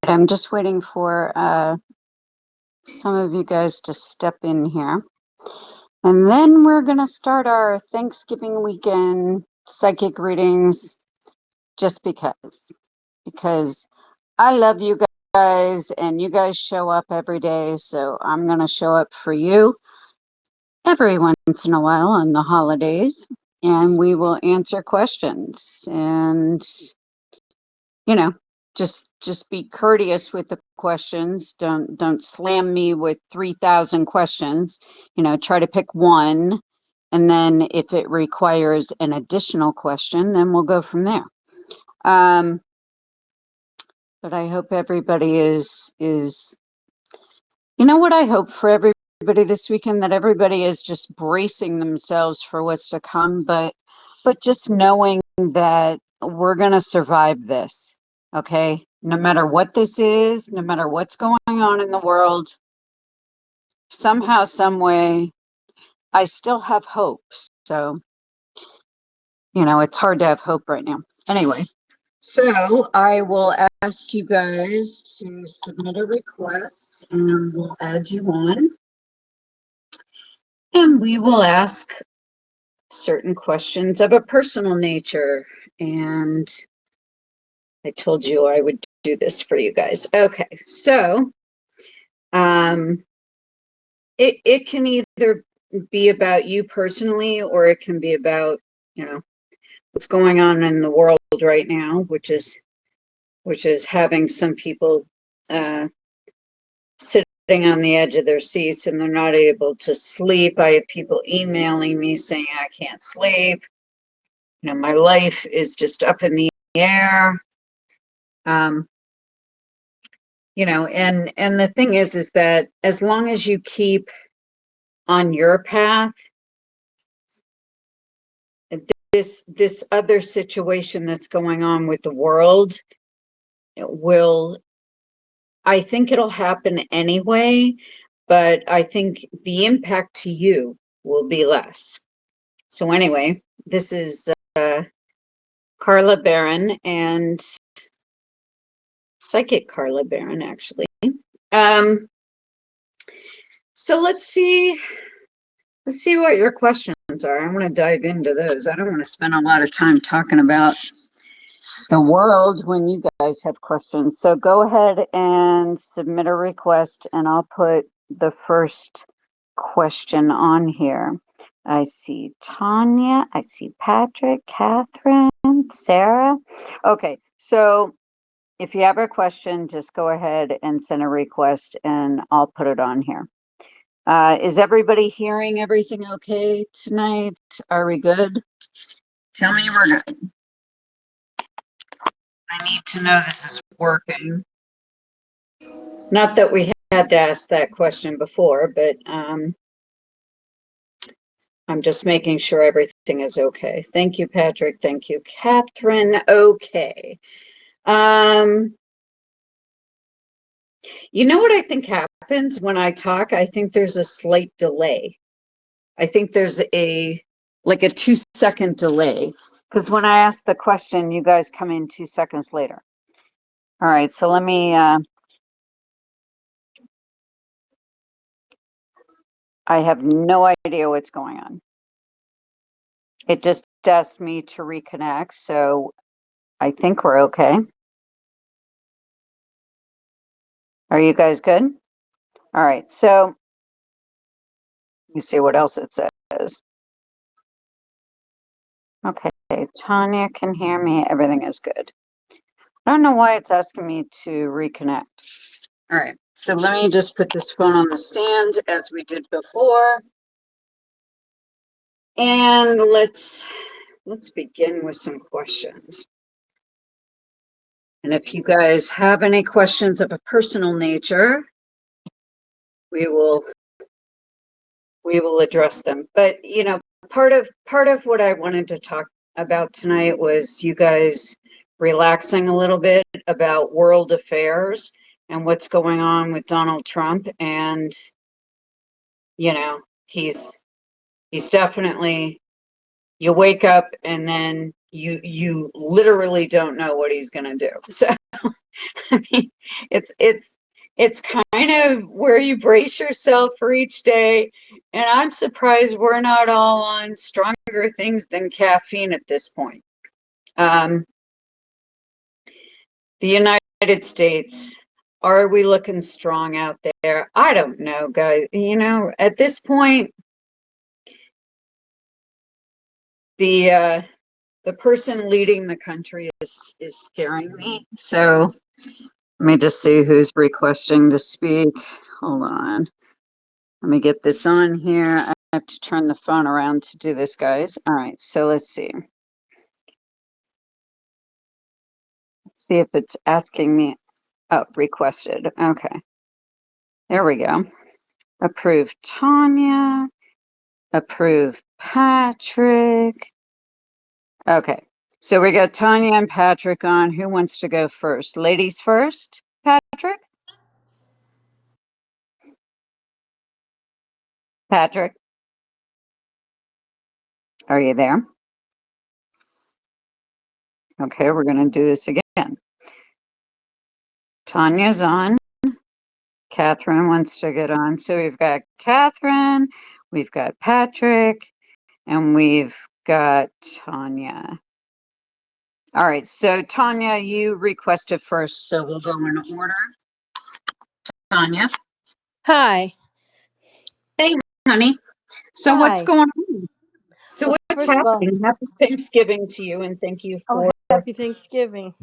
I'm just waiting for some of you guys to step in here. And then we're going to start our Thanksgiving weekend psychic readings just because I love you guys and you guys show up every day. So I'm going to show up for you every once in a while on the holidays, and we will answer questions. And just be courteous with the questions. Don't slam me with 3,000 questions. Try to pick one, and then if it requires an additional question, then we'll go from there. But I hope everybody is what I hope for everybody this weekend, that everybody is just bracing themselves for what's to come, but just knowing that we're going to survive this. Okay, no matter what this is, no matter what's going on in the world, somehow, some way, I still have hope. So, it's hard to have hope right now. Anyway, so I will ask you guys to submit a request and we'll add you on. And we will ask certain questions of a personal nature. And I told you I would do this for you guys. Okay, so it can either be about you personally, or it can be about what's going on in the world right now, which is having some people sitting on the edge of their seats and they're not able to sleep. I have people emailing me saying I can't sleep. My life is just up in the air. And the thing is that as long as you keep on your path, this other situation that's going on with the world I think it'll happen anyway, but I think the impact to you will be less. So anyway, this is Carla Barron, and Psychic Carla Barron, actually. So let's see what your questions are. I want to dive into those. I don't want to spend a lot of time talking about the world when you guys have questions. So go ahead and submit a request, and I'll put the first question on here. I see Tanya, I see Patrick, Catherine, Sarah. Okay, so if you have a question, just go ahead and send a request and I'll put it on here. Is everybody hearing everything okay tonight? Are we good? Tell me we're good. I need to know this is working. Not that we had to ask that question before, but I'm just making sure everything is okay. Thank you, Patrick. Thank you, Catherine. Okay. You know what I think happens when I talk? I think there's a slight delay. I think there's like a 2-second delay, because when I ask the question, you guys come in 2 seconds later. All right, so let me, I have no idea what's going on. It just asked me to reconnect, so I think we're okay. Are you guys good? All right, so let me see what else it says. Okay, Tanya can hear me. Everything is good. I don't know why it's asking me to reconnect. All right, so let me just put this phone on the stand as we did before. And let's begin with some questions. And if you guys have any questions of a personal nature, we will address them. But part of what I wanted to talk about tonight was you guys relaxing a little bit about world affairs and what's going on with Donald Trump. And he's definitely, you wake up and then you literally don't know what he's going to do. So I mean, it's kind of where you brace yourself for each day. And I'm surprised we're not all on stronger things than caffeine at this point. Um, the United States, are we looking strong out there? I don't know, guys. You know, at this point, the person leading the country is scaring me. So let me just see who's requesting to speak. Hold on. Let me get this on here. I have to turn the phone around to do this, guys. All right, so let's see. Let's see if it's asking me. Oh, requested. Okay. There we go. Approve Tanya. Approve Patrick. Okay. So we got Tanya and Patrick on. Who wants to go first? Ladies first, Patrick? Patrick, are you there? Okay, we're going to do this again. Tanya's on. Catherine wants to get on. So we've got Catherine, we've got Patrick, and we've got Tanya. All right, so Tanya, you requested first, so we'll go in order. Tanya. Hi. Hey, honey. So what's Hi. going on? So Well, what's first of all, happening? Happy Thanksgiving to you, and thank you oh, for. happy Thanksgiving.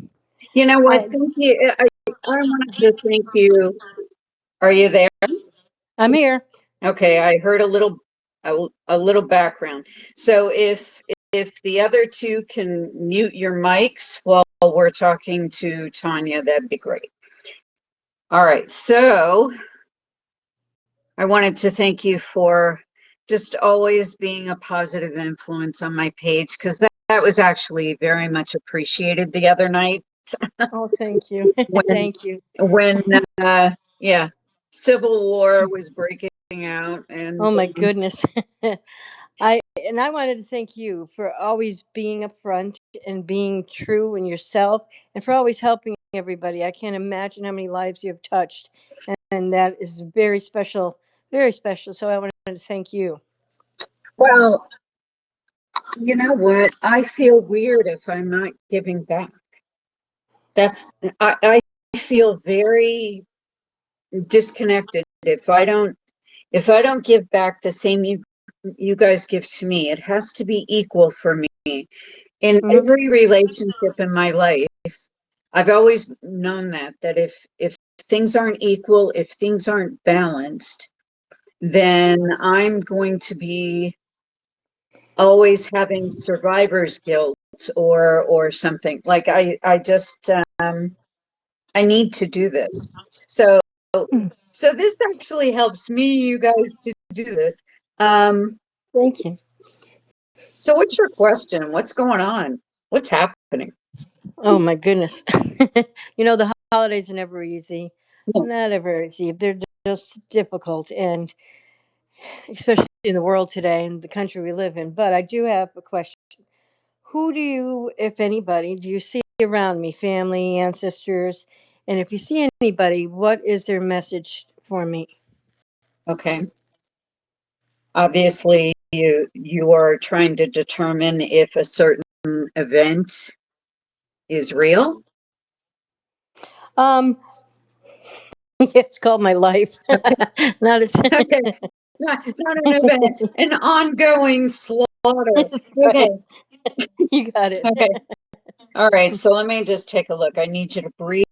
You know what? I, Thank you. I wanted to thank you. Are you there? I'm here. Okay, I heard a little background. So if the other two can mute your mics while we're talking to Tanya, that'd be great. All right, so I wanted to thank you for just always being a positive influence on my page, because that was actually very much appreciated the other night Oh, thank you. when Thank you. when yeah, Civil War was breaking out, and Oh my goodness. I wanted to thank you for always being upfront and being true in yourself and for always helping everybody. I can't imagine how many lives you have touched, and that is very special, very special. So I wanted to thank you. well, you know what? I feel weird if I'm not giving back. That's I feel very disconnected if I don't give back the same you guys give to me. It has to be equal for me. In Hmm. every relationship in my life, I've always known that if things aren't equal, if things aren't balanced, then I'm going to be always having survivor's guilt or something. Like I just I need to do this. So so this actually helps me, you guys, to do this. Thank you. So what's your question? What's going on? What's happening? Oh my goodness. The holidays are never easy. Yeah. Not ever easy. They're just difficult, and especially in the world today and the country we live in. But I do have a question. Who do you, if anybody, do you see around me? Family, ancestors? And if you see anybody, what is their message for me? Okay. Obviously, you are trying to determine if a certain event is real. Um, it's called my life. Okay. Not Okay. a. Not an event, an ongoing slaughter. That's Okay. right. You got it. Okay. All right. So let me just take a look. I need you to breathe.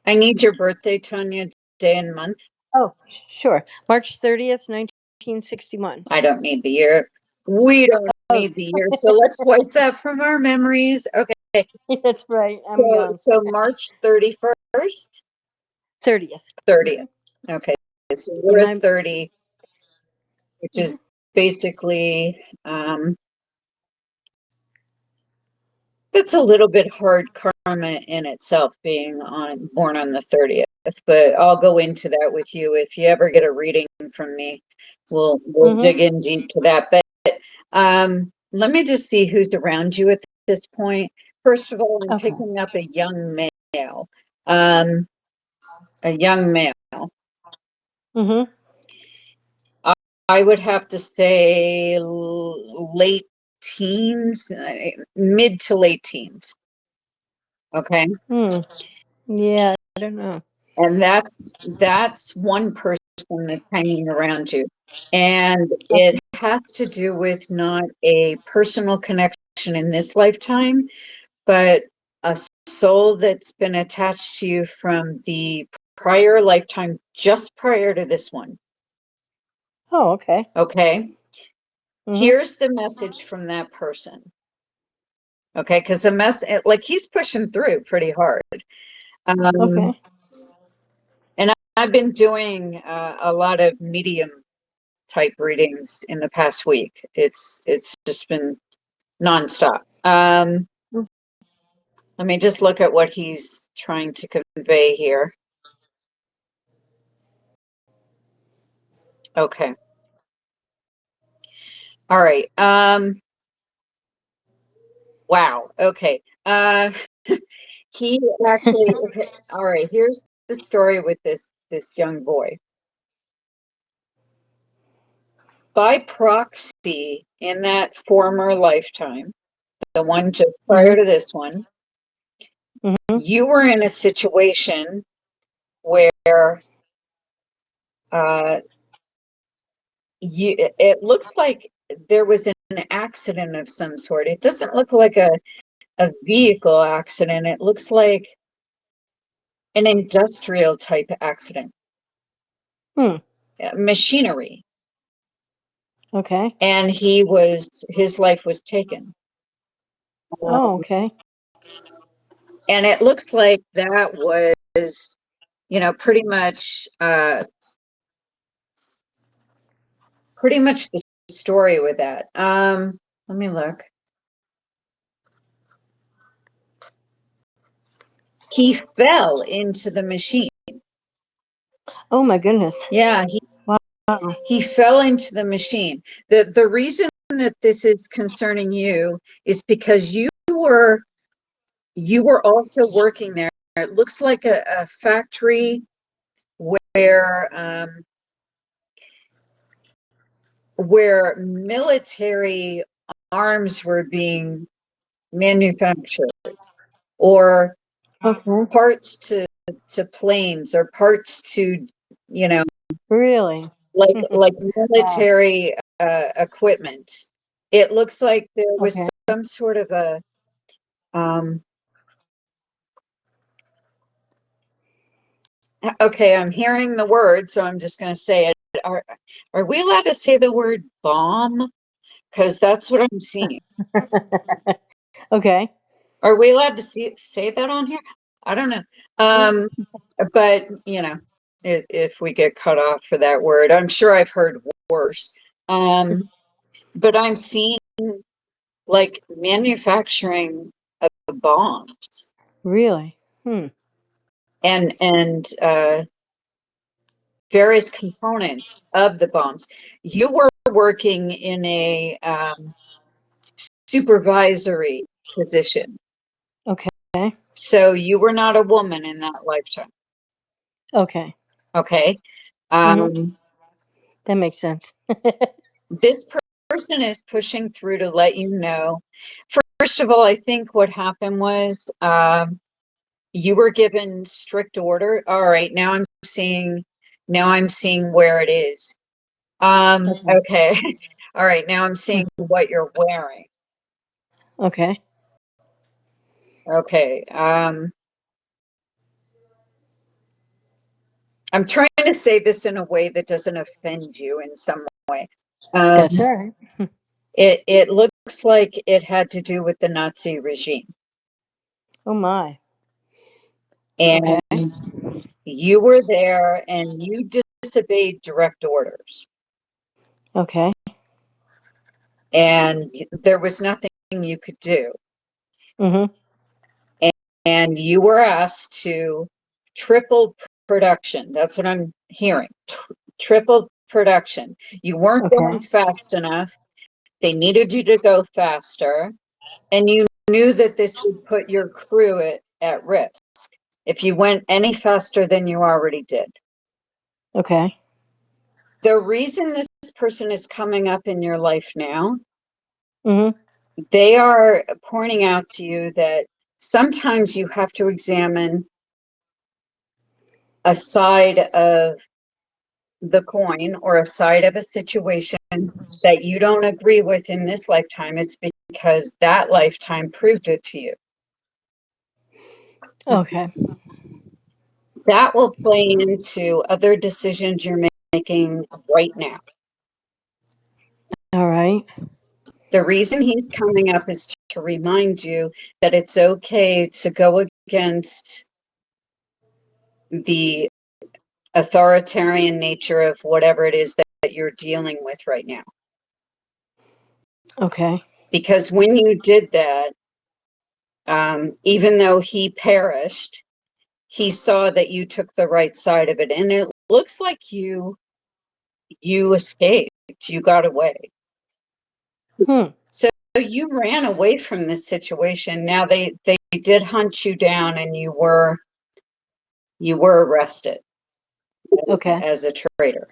I need your birthday, Tanya, day and month. Oh, sure. March 30th, 1961. I don't need the year. We don't Oh, need the year. So let's wipe that from our memories. Okay. that's right. I'm So young. so March 31st, 30th. 30th. Okay. So we're And at I'm 30, which mhm. is basically that's a little bit hard karma in itself, being born on the 30th, but I'll go into that with you if you ever get a reading from me. We'll dig Mhm. in deep to that. But let me just see who's around you at this point. First of all, I'm Okay. picking up a young male. Um, a young male. Mm-hmm. I would have to say late teens, mid to late teens. Okay. Hmm. Yeah, I don't know. And that's one person that's hanging around you. And it Okay. has to do with not a personal connection in this lifetime, but a soul that's been attached to you from the prior lifetime, just prior to this one. Oh, okay. Okay. Mm-hmm. Here's the message from that person. Okay. Because the like he's pushing through pretty hard. Um, Okay. and I've been doing a lot of medium type readings in the past week. It's just been nonstop. Let me just look at what he's trying to convey here. Okay. All right. Wow. Okay. He actually, okay, all right, here's the story with this young boy. By proxy, in that former lifetime, the one just prior Mm-hmm. to this one, Mm-hmm. you were in a situation where uh, it looks like there was an accident of some sort. It doesn't look like a vehicle accident. It looks like an industrial type accident, Hmm. machinery. Okay. And his life was taken. Oh, Um, okay. and it looks like that was, pretty much the story with that. Let me look. He fell into the machine. Oh my goodness. Yeah, Wow. he fell into the machine. The reason that this is concerning you is because you were also working there. It looks like a factory where where military arms were being manufactured, or Okay. parts to planes, or parts to, you know Really? like Wow. military equipment. It looks like there was Okay. some sort of a um okay, I'm hearing the word, so I'm just going to say it. Are we allowed to say the word bomb? Because that's what I'm seeing. Okay. Are we allowed to say that on here? I don't know. Um, but if we get cut off for that word, I'm sure I've heard worse. Um, but I'm seeing like manufacturing of bombs Really? Hmm. and various components of the bombs. You were working in a supervisory position, Okay. so you were not a woman in that lifetime. Okay. Okay. Mm-hmm. Um, That makes sense. this person is pushing through to let you know. First of all, I think what happened was you were given strict order. All right, now I'm seeing where it is. Okay. Okay. All right, now I'm seeing what you're wearing. Okay. Okay. I'm trying to say this in a way that doesn't offend you in some way. That's Um, all right. it looks like it had to do with the Nazi regime. Oh my. Okay. And you were there and you disobeyed direct orders. Okay. And there was nothing you could do. Mm-hmm. And you were asked to triple production. That's what I'm hearing. Triple production. You weren't going Okay. fast enough. They needed you to go faster. And you knew that this would put your crew at risk if you went any faster than you already did. Okay. The reason this person is coming up in your life now, Mm-hmm. they are pointing out to you that sometimes you have to examine a side of the coin or a side of a situation that you don't agree with in this lifetime. It's because that lifetime proved it to you. Okay. That will play into other decisions you're making right now. All right. The reason he's coming up is to remind you that it's okay to go against the authoritarian nature of whatever it is that you're dealing with right now. Okay. Because when you did that, even though he perished, he saw that you took the right side of it. And it looks like you escaped, you got away. Hmm. So you ran away from this situation. Now they did hunt you down and you were arrested Okay. as a traitor.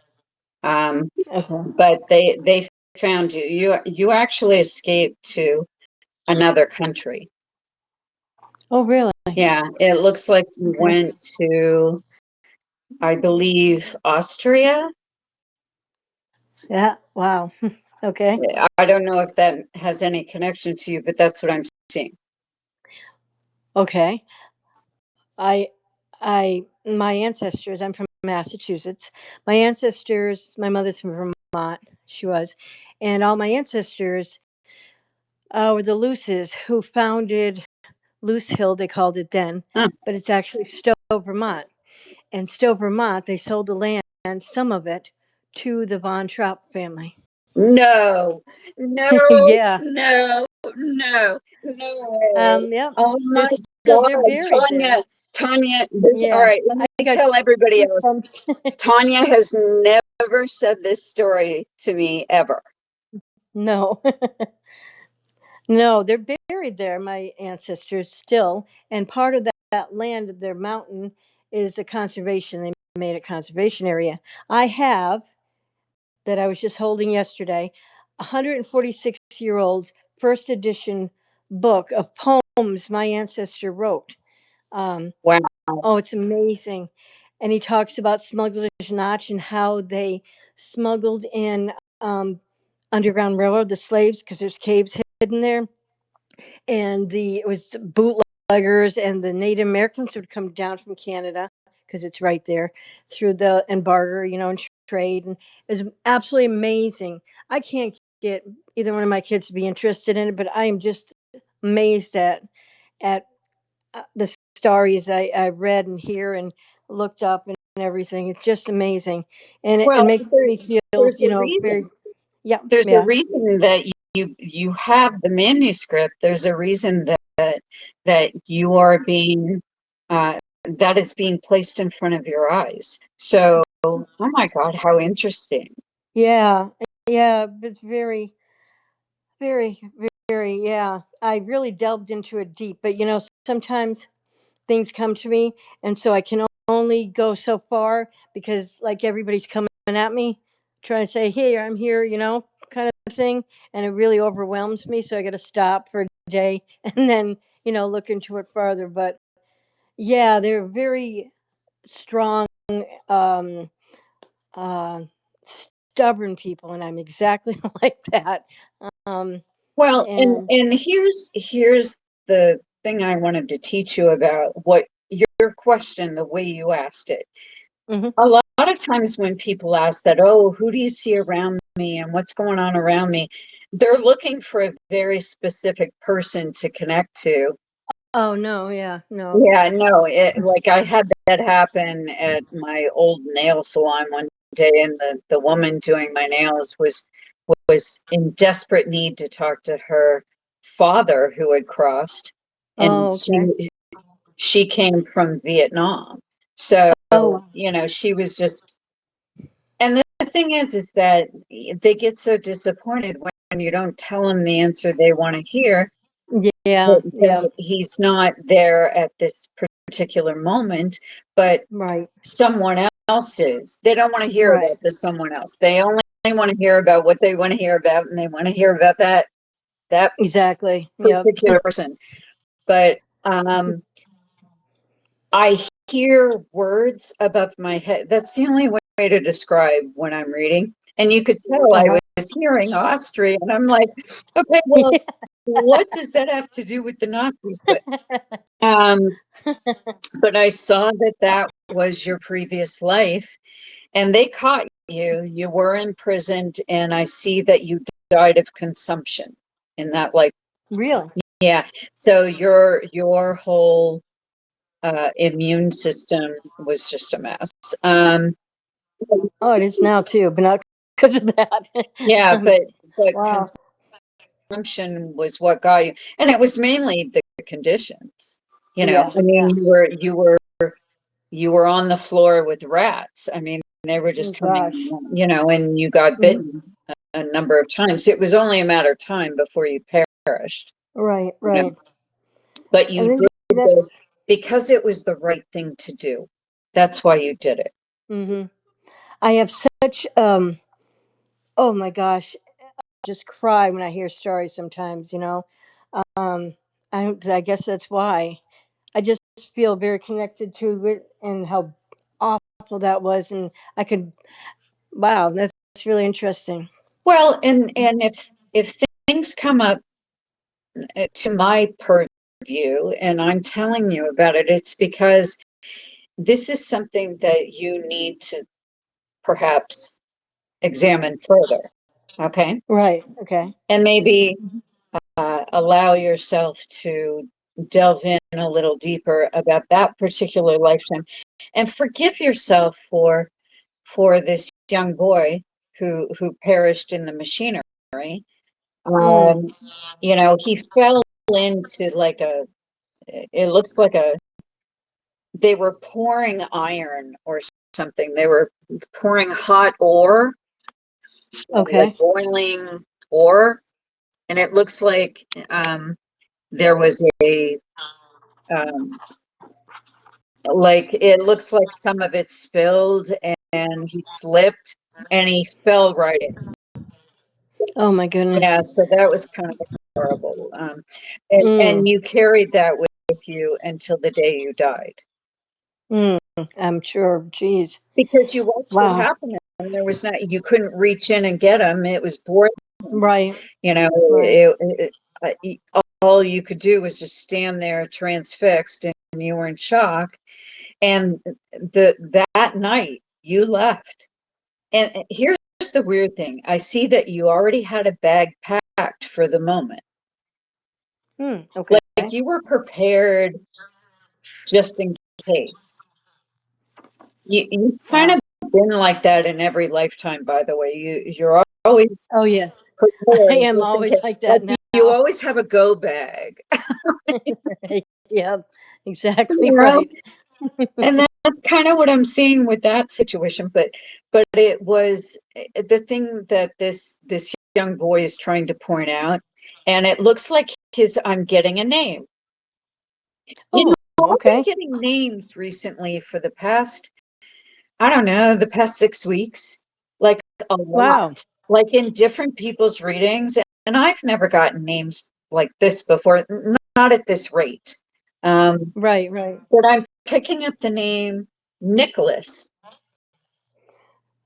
Okay. But they found you. You actually escaped to another country. Oh, really? Yeah, it looks like you Okay. went to, I believe, Austria. Yeah. Wow. Okay. I don't know if that has any connection to you, but that's what I'm seeing. Okay. I, my ancestors, I'm from Massachusetts. My ancestors, my mother's from Vermont, she was, and all my ancestors were the Luces who founded Luce Hill, they called it then, Huh. but it's actually Stowe, Vermont. And Stowe, Vermont, they sold the land, some of it, to the Von Trapp family. No, no, Yeah. no, no, no way. Yep. Oh They're my still, they're God, buried there. Tanya, this, all Yeah. right, let I me got tell everybody else. goosebumps. Tanya has never said this story to me ever. No. No, they're buried there, my ancestors still. And part of that land, their mountain, is a conservation. They made a conservation area. I have, that I was just holding yesterday, 146-year-old first edition book of poems my ancestor wrote. Um, Wow. oh, it's amazing. And he talks about Smuggler's Notch and how they smuggled in Underground Railroad, the slaves, because there's caves hidden there. And it was bootleggers and the Native Americans would come down from Canada because it's right there through the and barter, and trade, and it was absolutely amazing. I can't get either one of my kids to be interested in it, but I am just amazed at the stories I read and hear and looked up and everything. It's just amazing, and it Well, makes me feel, there's a very, reason. yeah, There's a yeah. reason that you have the manuscript. There's a reason that you are being that is being placed in front of your eyes. So, oh my God, how interesting. Yeah, yeah, it's very, very, very, yeah. I really delved into it deep, but sometimes things come to me, and so I can only go so far because, like, everybody's coming at me, trying to say, "Hey, I'm here," kind of thing, and it really overwhelms me. So I got to stop for a day and then, look into it farther. But yeah, they're very strong, um, uh, stubborn people, and I'm exactly like that. Um, Well, and and here's the thing I wanted to teach you about what your question, the way you asked it. mhm. A lot of times when people ask that, oh, who do you see around me and what's going on around me? They're looking for a very specific person to connect to. Oh no, yeah, no. Yeah, no, like I had that happen at my old nail salon one day, and the woman doing my nails was in desperate need to talk to her father who had crossed, and Oh, okay. she came from Vietnam. So, Oh, she was just, and the thing is that they get so disappointed when you don't tell them the answer they want to hear. Yeah, yeah, that he's not there at this particular moment, but right, someone else is. They don't want to hear right. about the someone else. They only want to hear about what they want to hear about, and they want to hear about that Exactly. Yep. particular person. But I hear words above my head. That's the only way to describe when I'm reading. And you could tell I Uh-huh. was hearing Austria, and I'm like, okay, well, what does that have to do with the Nazis? Um, but I saw that that was your previous life, and they caught you. You were imprisoned, and I see that you died of consumption in that life. Really? Yeah. So your whole immune system was just a mess. Oh, it is now too, but not because of that. Yeah, um, but wow. consumption was what got you, and it was mainly the conditions. You know, Yeah, I mean, yeah. you were on the floor with rats. I mean, they were Oh, just coming, gosh. you know, and you got Mhm. bitten a number of times. It was only a matter of time before you perished. Right, You know, right. but And you then did this that's. because it was the right thing to do. That's why you did it. Hmm. I have such. Oh my gosh, just cry when I hear stories. Sometimes, you know. Um, I guess that's why. I just feel very connected to it and how awful that was, and I could. Wow, that's really interesting. Well, and if things come up to my purview and I'm telling you about it, it's because this is something that you need to perhaps examine further. Okay. Right. Okay. And maybe allow yourself to delve in a little deeper about that particular lifetime and forgive yourself for this young boy who perished in the machinery. Mm. Um, you know, he fell into like it looks like they were pouring iron or something. They were pouring hot ore, like Okay. boiling ore, and it looks like there was a um, like it looks like some of it spilled, and he slipped and he fell right in. Oh my goodness. Yeah, so that was kind of horrible. And Mm. you carried that with you until the day you died. Mm. I'm sure. Jeez. Because you watched it Wow. happen, and there was not you couldn't reach in and get them. It was boring, Right. you know. Right. All you could do was just stand there transfixed, and you were in shock. And that night you left. And here's the weird thing: I see that you already had a bag packed for the moment, Mm. Okay. like you were prepared just in case. You kind Wow. of been like that in every lifetime, by the way. You're always Oh yes. I prepared am just in always case. like Like that you now. always have a go bag, Yep. Exactly you know? right. And that's kind of what I'm seeing with that situation. But it was the thing that this young boy is trying to point out, and it looks like his I'm getting a name. You Oh. know, I've been Okay. getting names recently for the past, I don't know, the past 6 weeks, like a Wow. lot, like in different people's readings. And I've never gotten names like this before, not at this rate. Um, Right. Right. but I'm picking up the name Nicholas.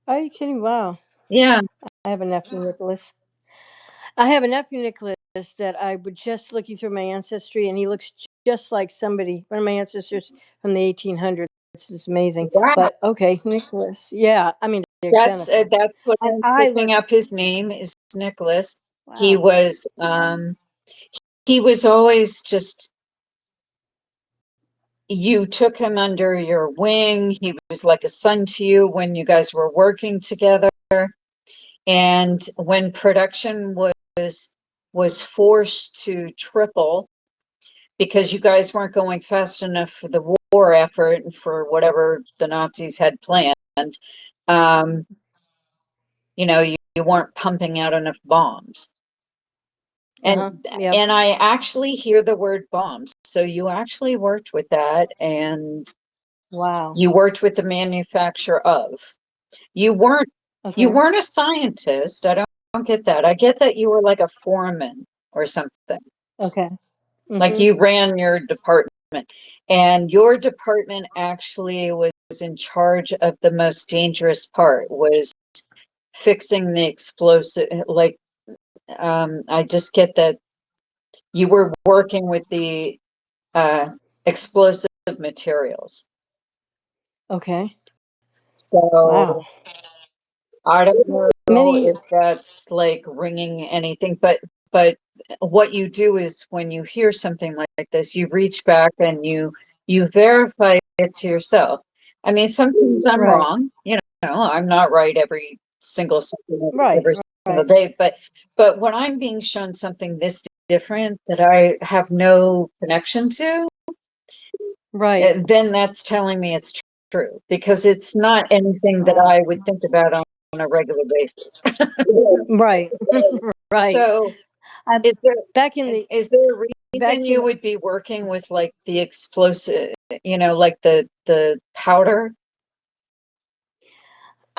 Are you kidding? Wow. Yeah, I have a nephew, Nicholas. I have a nephew, Nicholas, that I was just looking through my ancestry, and he looks just like somebody, one of my ancestors from the 1800s. It's amazing. wow. But okay, Nicholas. Yeah, I mean, they're identical. That's what And I'm I picking look, up. His name is Nicholas. He wow. was he was always just you took him under your wing. He was like a son to you when you guys were working together. And when production was forced to triple because you guys weren't going fast enough for the war effort and for whatever the Nazis had planned, um, you know, you weren't pumping out enough bombs. Yep. and I actually hear the word bombs. So you actually worked with that, and Wow. you worked with the manufacturer of. You weren't you Okay. weren't a scientist. I don't get that. I get that you were like a foreman or something. Okay. Like Mm-hmm. you ran your department, and your department actually was in charge of the most dangerous part, was fixing the explosive. Like, I just get that you were working with the uh, explosive materials. Okay. Wow. So I don't know Many. if that's like ringing anything, but what you do is when you hear something like this, you reach back and you verify it to yourself. I mean, sometimes I'm Right. wrong, I'm not right every single second, Right. every single Right. day, but when I'm being shown something this different that I have no connection to, Right. then that's telling me it's true, because it's not anything that Wow. I would think about on a regular basis. Right. Right. So I is there back in the is there a reason back in you would be working with like the explosive, like the powder?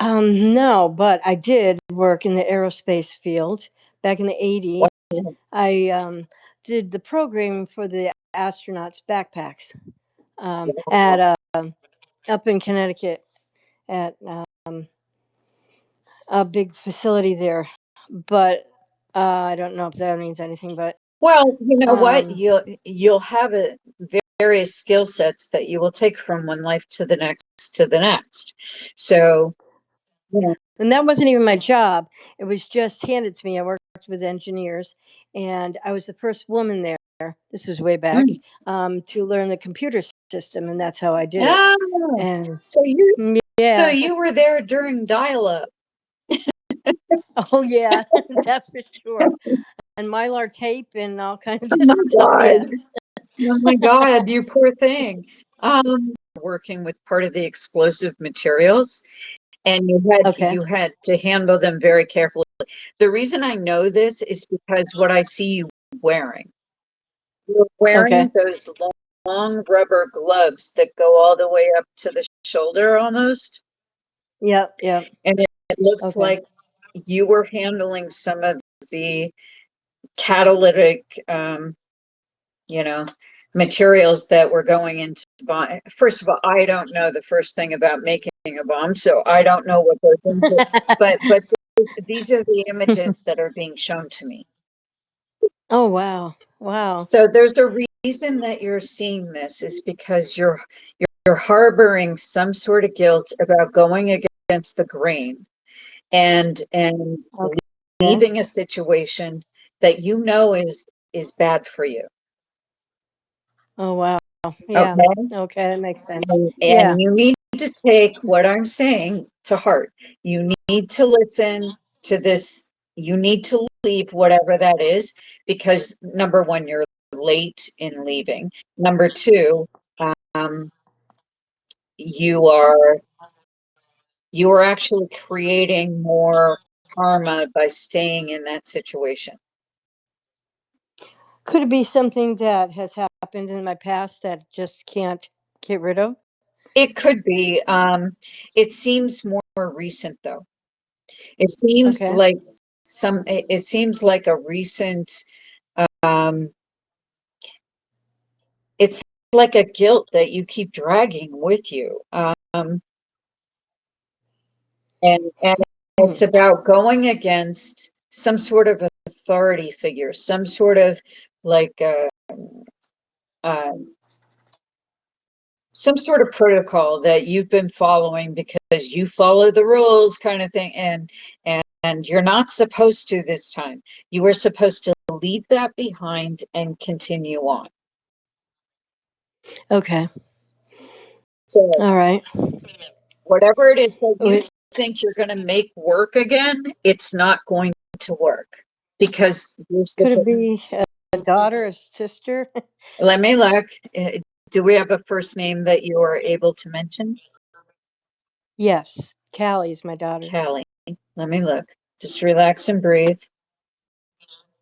no, but I did work in the aerospace field back in the 80s. What? I did the programming for the astronauts' backpacks at up in Connecticut at a big facility there. But I don't know if that means anything. But Well, you know what? um, You'll have various skill sets that you will take from one life to the next to the next. So, yeah. and that wasn't even my job. It was just handed to me. I worked with engineers, and I was the first woman there. This was way back Mm. to learn the computer system, and that's how I did it. Ah, And so yeah, you were there during dial-up. oh yeah, that's for sure. And mylar tape and all kinds Oh of my stuff. God. Yes. Oh my God, you poor thing. Working with part of the explosive materials, and Okay. you had to handle them very carefully. The reason I know this is because what I see you wearing. You're wearing Okay. those long rubber gloves that go all the way up to the shoulder almost, Yep. Yep. and it looks Okay. like you were handling some of the catalytic, you know, materials that were going into bomb. First of all, I don't know the first thing about making a bomb, so I don't know what goes into it. But these are the images that are being shown to me. Oh wow. Wow. So there's a reason that you're seeing this, is because you're harboring some sort of guilt about going against the grain, and Okay. leaving a situation that is bad for you. Oh wow. Yeah. Okay. Okay, that makes sense. And Yeah. you need to take what I'm saying to heart. You need to listen to this. You need to leave whatever that is, because number one, you're late in leaving. Number two, um, you are you are actually creating more karma by staying in that situation. Could it be something that has happened in my past that just can't get rid of? It could be. It seems more recent though. It seems Okay. like it seems like a recent, um, it's like a guilt that you keep dragging with you. And it's Hmm. about going against some sort of authority figure, some sort of like uh, some sort of protocol that you've been following because you follow the rules, kind of thing, and you're not supposed to this time. You are supposed to leave that behind and continue on. Okay. So All right. whatever it is that you Wait, think you're going to make work again, it's not going to work, because you're could it supposed. be a daughter, a sister? Let me look. Uh, Do we have a first name that you are able to mention? Yes. Callie's my daughter. Callie. Let me look. Just relax and breathe.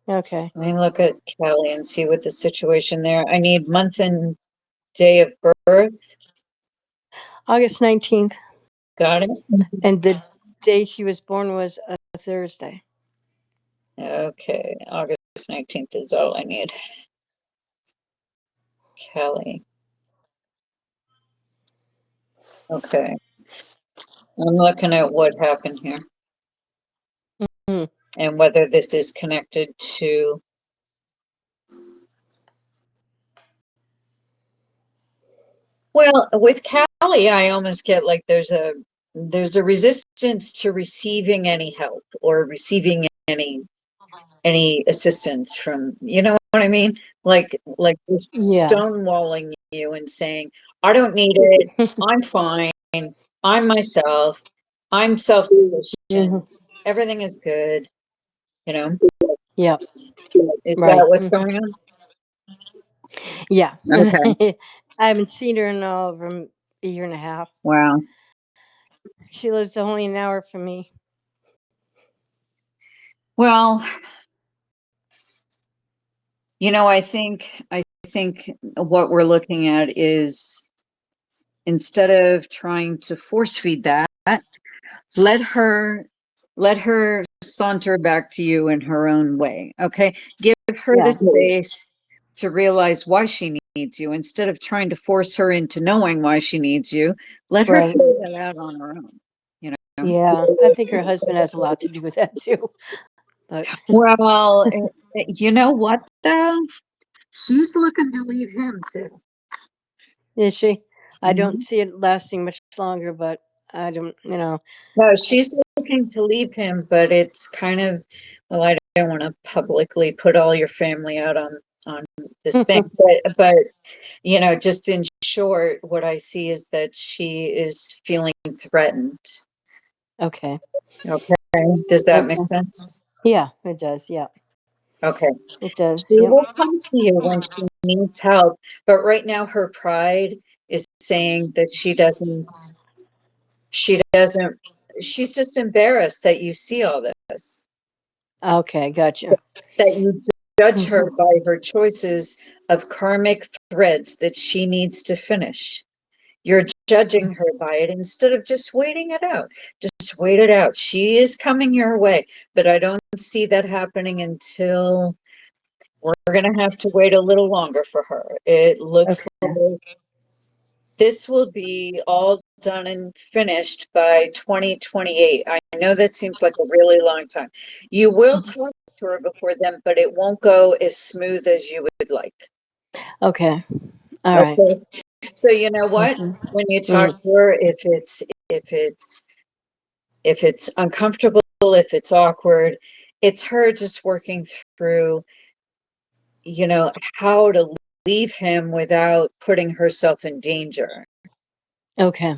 Okay. Let me look at Kelly and see what the situation there. I need month and day of birth. August 19th. Got it. And the day she was born was a Thursday. Okay, August 19th is all I need. Kelly. Okay. I'm looking at what happened here Mm. and whether this is connected to. Well, with Callie, I almost get like there's a resistance to receiving any help or receiving any assistance from, you know what I mean? Like just Yeah. stonewalling you and saying, I don't need it, I'm fine, I'm myself, I'm Hmm. self-sufficient, everything is good, you know? Yeah. Is that Right. what's going on? Yeah. Okay. I haven't seen her in over a year and a half. Wow. She lives only an hour from me. Well, I think what we're looking at is instead of trying to force feed that, let her let her saunter back to you in her own way. Okay? Give her the Yeah. space to realize why she needs you instead of trying to force her into knowing why she needs you. Let her Right. figure that out on her own, you know? Yeah. I think her husband has a lot to do with that too. But Well, you know what though? She's looking to leave him too. is she? I don't Mhm. see it lasting much longer, but I don't. No, she's looking to leave him, but it's kind of, well, I don't want to publicly put all your family out on this thing, but just in short, what I see is that she is feeling threatened. Okay. Okay, does that make Okay. sense? Yeah, it does. Yeah, Okay, it she does. Yep. will come to you when she needs help, but right now her pride is saying that she doesn't, she's just embarrassed that you see all this. Okay, gotcha. That you judge her Mhm. by her choices of karmic threads that she needs to finish. You're judging her by it instead of just waiting it out. Just wait it out. She is coming your way, but I don't see that happening until we're going to have to wait a little longer for her. It looks Okay. like this will be all done and finished by 2028. I know that seems like a really long time. You will talk to her before then, but it won't go as smooth as you would like. Okay. All right. Okay. So you know what? Mhm. When you talk Mm. to her, if it's if it's uncomfortable, if it's awkward, it's her just working through, how to leave him without putting herself in danger. Okay.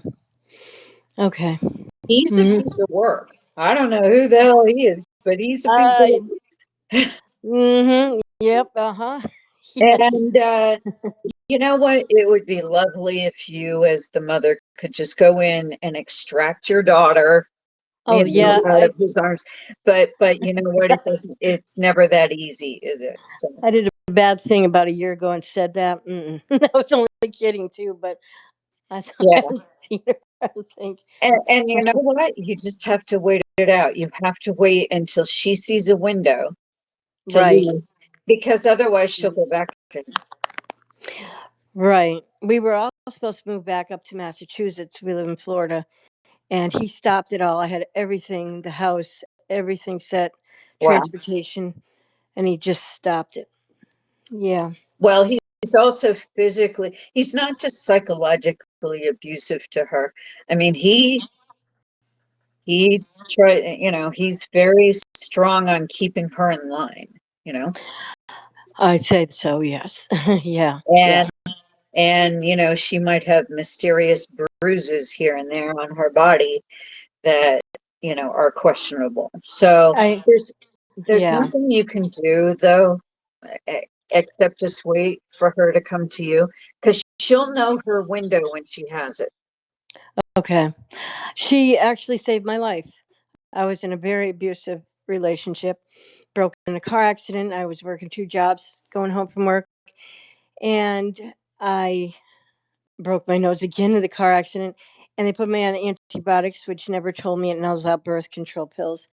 Okay. He's a Hmm. piece of work. I don't know who the hell he is, but he's a piece of Uh. work. Yep. Uh-huh. Yes. And you know what? It would be lovely if you, as the mother, could just go in and extract your daughter, Oh yeah. out of his arms. But you know what? It's never that easy, is it? So I did a bad thing about a year ago and said that. Mm-mm. I was only kidding too, but I yeah. haven't seen her. I think. And you know what? You just have to wait it out. You have to wait until she sees a window to Right. leave, because otherwise she'll go back to him. Right. We were all supposed to move back up to Massachusetts. We live in Florida. And he stopped it all. I had everything, the house, everything set, Wow. transportation, and he just stopped it. Yeah. Well, he's also physically, he's not just psychologically abusive to her. I mean, he he's very strong on keeping her in line, you know. I'd say so, yes. Yeah. Yeah. And she might have mysterious bruises here and there on her body that, are questionable. So I there's yeah. nothing you can do though, except just wait for her to come to you, because she'll know her window when she has it. Okay. She actually saved my life. I was in a very abusive relationship broke in a car accident. I was working 2 jobs, going home from work, and I broke my nose again in the car accident. And they put me on antibiotics, which never told me it numbs out birth control pills.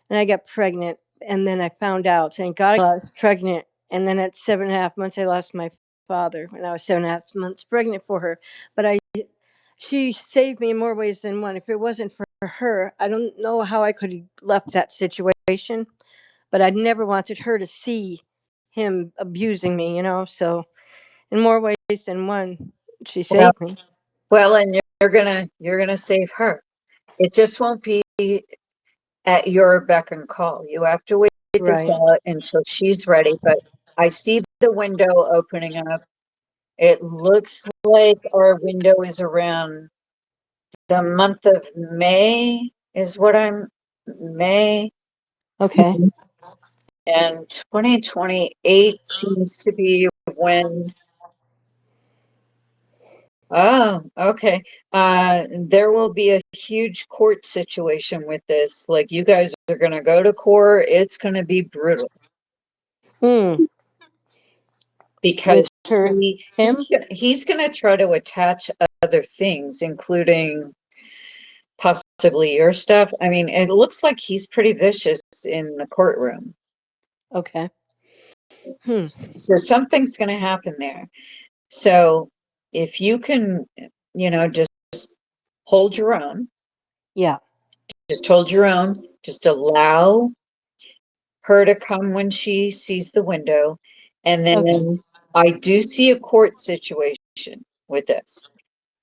And I got pregnant. And then I found out, thank God I was pregnant. And then at 7.5 months, I lost my father when I was 7.5 months pregnant for her. But she saved me in more ways than one. If it wasn't for her, I don't know how I could have left that situation. But I never wanted her to see him abusing me, So in more ways than one, she Well, saved me. well, and you're gonna save her. It just won't be at your beck and call. You have to wait this Right. out until she's ready. But I see the window opening up. It looks like our window is around the month of May, is what I'm May. Okay. And 2028 seems to be when, oh, okay. There will be a huge court situation with this. Like you guys are gonna go to court. It's gonna be brutal Hmm. because With her, him. he's gonna try to attach other things, including possibly your stuff. I mean, it looks like he's pretty vicious in the courtroom. Okay. Hmm. So something's gonna happen there. So if you can, just hold your own, Yeah. just hold your own, just allow her to come when she sees the window. And Okay. then I do see a court situation with this.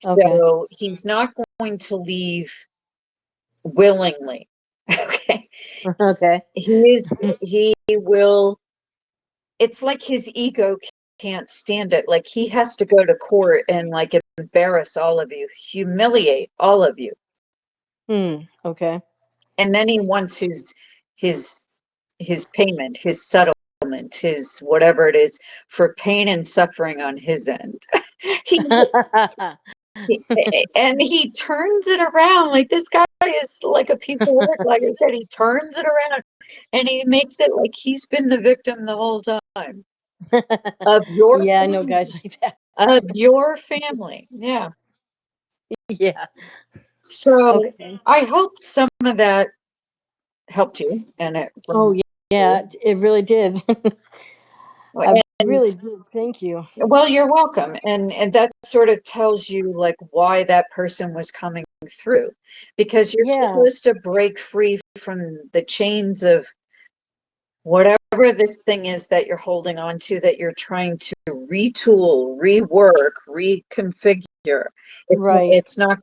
Okay. So he's not going to leave willingly. Okay. Okay. He will, it's like his ego can't stand it. Like he has to go to court and like embarrass all of you, humiliate all of you. Hmm. Okay. And then he wants his his payment, his settlement, his whatever it is for pain and suffering on his end. he, and he turns it around. Like this guy is like a piece of work. Like I said, he turns it around and he makes it like he's been the victim the whole time of your Yeah, I know guys family, like that. of your family. Yeah. Yeah. So Okay. I hope some of that helped you and it Oh yeah. Yeah. It really did. I and really did. Thank you. well, you're welcome. And that sort of tells you like why that person was coming through because you're Yeah. supposed to break free from the chains of whatever this thing is that you're holding on to that you're trying to retool, rework, reconfigure. Right. It's not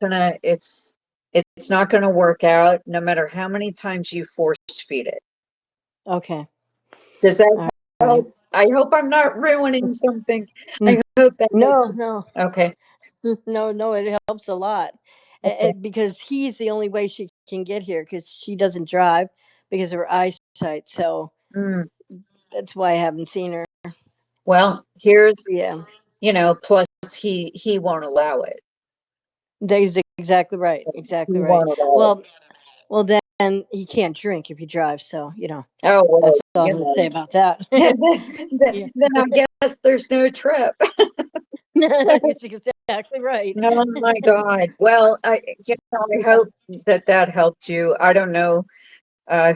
gonna work out no matter how many times you force feed it. Okay. Does that All right. help? I hope I'm not ruining something. I Mm. hope that No. helps. No. Okay. No. No. It helps a lot, Okay. because he's the only way she can get here because she doesn't drive because of her eyesight. So Mm. that's why I haven't seen her. Well, here's, Yeah. plus he won't allow it. That's exactly right. He Exactly right. won't allow it. Well, then he can't drink if he drives. So Oh, well, that's all I'm gonna say about that. Yeah, then I guess there's no trip. that's exactly right. Oh my God. Well, I hope that that helped you. I don't know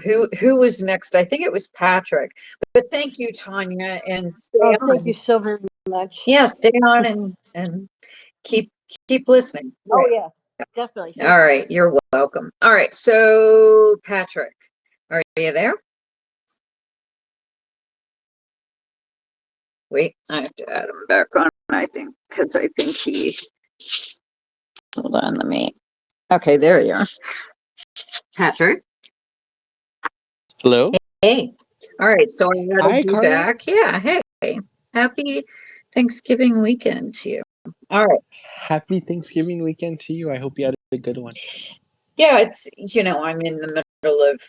who was next. I think it was Patrick. But thank you, Tanya, and stay Oh, thank you on. so very much. Yeah, stay on and keep keep listening. All Oh right. yeah, definitely. All Thank you. right, you're welcome. All right, so Patrick, are you there? Wait, I have to add him back on, I think, because I think hold on, let me, okay, there you are. Patrick, Hello. hey. All right, so I added Hi, you Carla. back. Yeah, hey. Happy Thanksgiving weekend to you. All right. Happy Thanksgiving weekend to you. I hope you had a good one. Yeah, it's, I'm in the middle of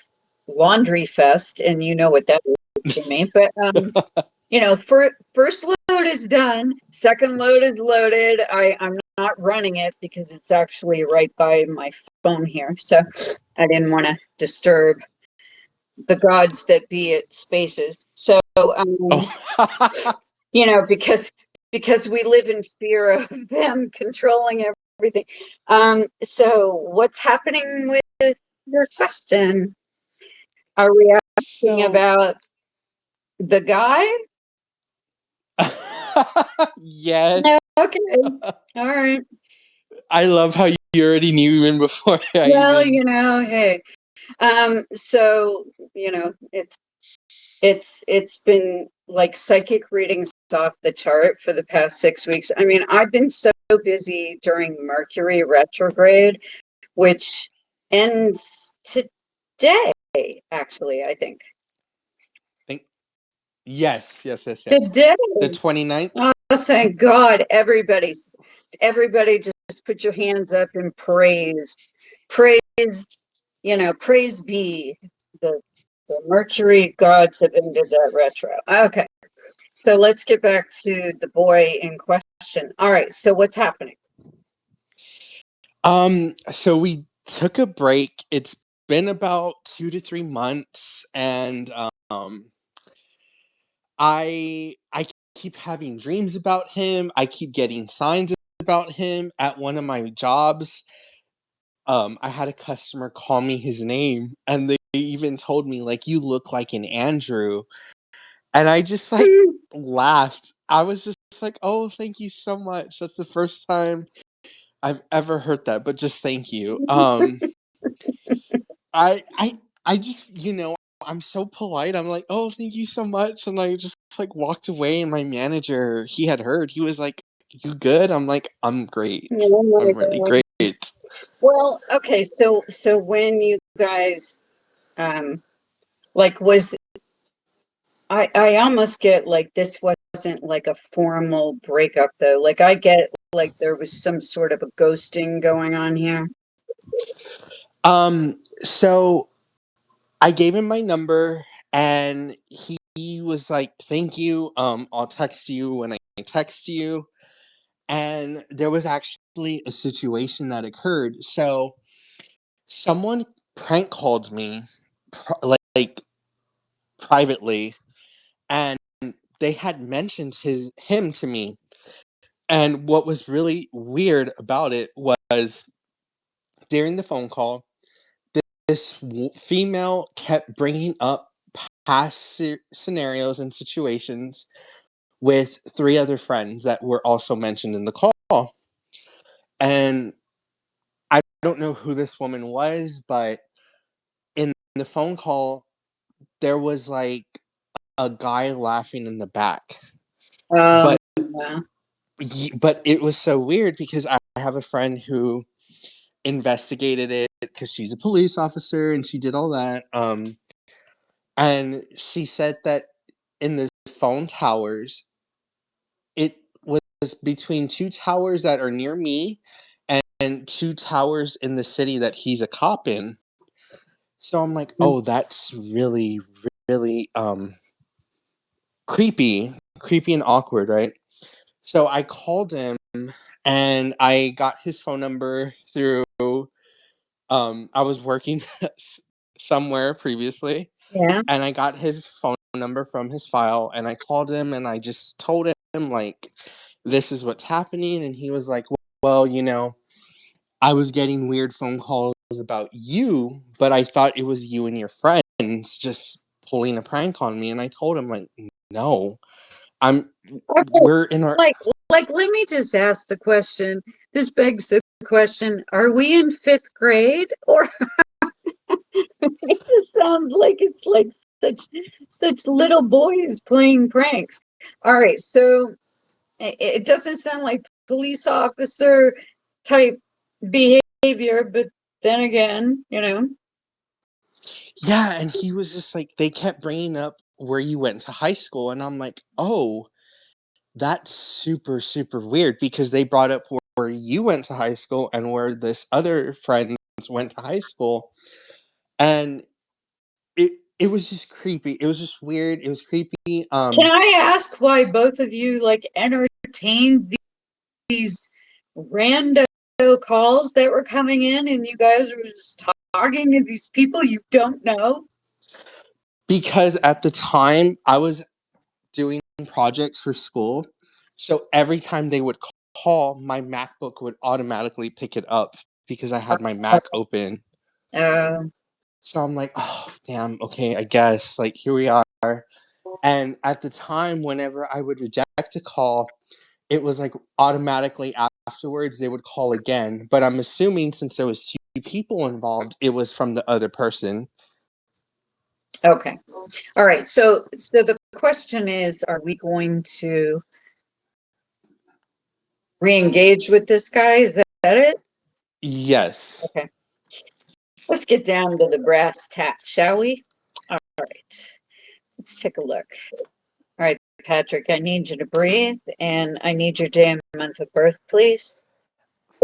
laundry fest, and you know what that is to me, but first load is done, second load is loaded. I'm not running it because it's actually right by my phone here, so I didn't want to disturb the gods that be at spaces. So, Oh. because we live in fear of them controlling everything. So what's happening with your question? Are we asking So about the guy? yes. No. Okay. All right. I love how you already knew even before I Well, even. hey. So, it's been like psychic readings off the chart for the past 6 weeks. I mean, I've been so busy during Mercury retrograde, which ends today, actually, I think. Think, yes. Today. The 29th. Oh, thank God. Everybody just put your hands up and praise. Praise, praise be the the Mercury gods have ended that retro. Okay. So let's get back to the boy in question. All right. So what's happening? So we took a break. It's been about 2 to 3 months, and I keep having dreams about him. I keep getting signs about him at one of my jobs. I had a customer call me his name, and they even told me, like, you look like an Andrew. And I just like laughed. I was just like, oh, thank you so much. That's the first time I've ever heard that, but just thank you. I I I just, I'm so polite. I'm like, "Oh, thank you so much." And I just like walked away, and my manager, he had heard. He was like, "You good?" I'm like, "I'm great. Oh my I'm really God. great." Well, okay. So when you guys, like, I almost get like this wasn't like a formal breakup though. Like I get like there was some sort of a ghosting going on here. So I gave him my number, and he was like, "Thank you. I'll text you when I text you." And there was actually a situation that occurred. So someone prank called me, like privately, and they had mentioned him to me. And what was really weird about it was during the phone call, this female kept bringing up past scenarios and situations with three other friends that were also mentioned in the call. And I don't know who this woman was, but in the phone call, there was like a guy laughing in the back. But Yeah. but it was so weird because I have a friend who investigated it because she's a police officer and she did all that. And she said that in the phone towers, it was between two towers that are near me and two towers in the city that he's a cop in. So I'm like, oh, that's really, really creepy and awkward, right? So I called him and I got his phone number through I was working somewhere previously, Yeah. and I got his phone number from his file, and I called him and I just told him like this is what's happening, and he was like, well, I was getting weird phone calls about you, but I thought it was you and your friends just pulling a prank on me. And I told him like, no, I'm Okay. we're in our Like, let me just ask the question. This begs the question, are we in fifth grade? Or it just sounds like it's like such little boys playing pranks. All right, so it doesn't sound like police officer type behavior, but then again, yeah, and he was just like they kept bringing up where you went to high school, and I'm like, oh, that's super super weird because they brought up where you went to high school and where this other friends went to high school, and it was just creepy. It was just weird. It was creepy. Can I ask why both of you like entertained these rando calls that were coming in and you guys were just talking to these people you don't know? Because at the time I was doing projects for school, so every time they would call, my MacBook would automatically pick it up because I had my Mac open. Um, So I'm like, oh damn, okay, I guess like here we are. And at the time, whenever I would reject a call, it was like automatically afterwards they would call again. But I'm assuming since there was two people involved, it was from the other person. okay. All right. So the question is, are we going to re-engage with this guy? Is that it? Yes. Okay. Let's get down to the brass tacks, shall we? All right. Let's take a look. All right, Patrick, I need you to breathe, and I need your day and month of birth, please.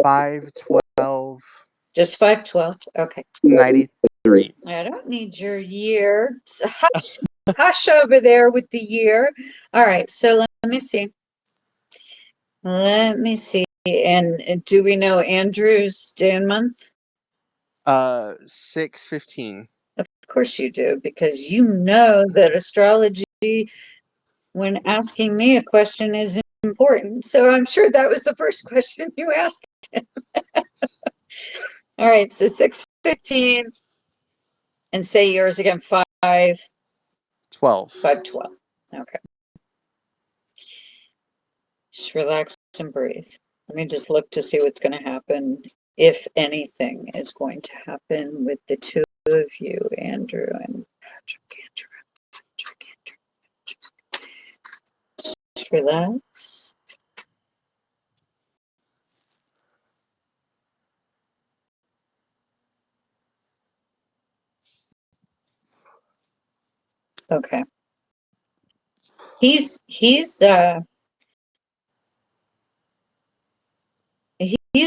5/12/93. Just 5/12. Okay. I don't need your year. So hush over there with the year. All right. So let me see. Let me see. And do we know Andrew's day and month? 6/15. Of course you do, because you know that astrology, when asking me a question, is important. So I'm sure that was the first question you asked. All right, so 6/15, and say yours again, 12. 5/12. Okay. Just relax and breathe. Let me just look to see what's going to happen, if anything is going to happen with the two of you, Andrew and Patrick. Just relax. Okay. He's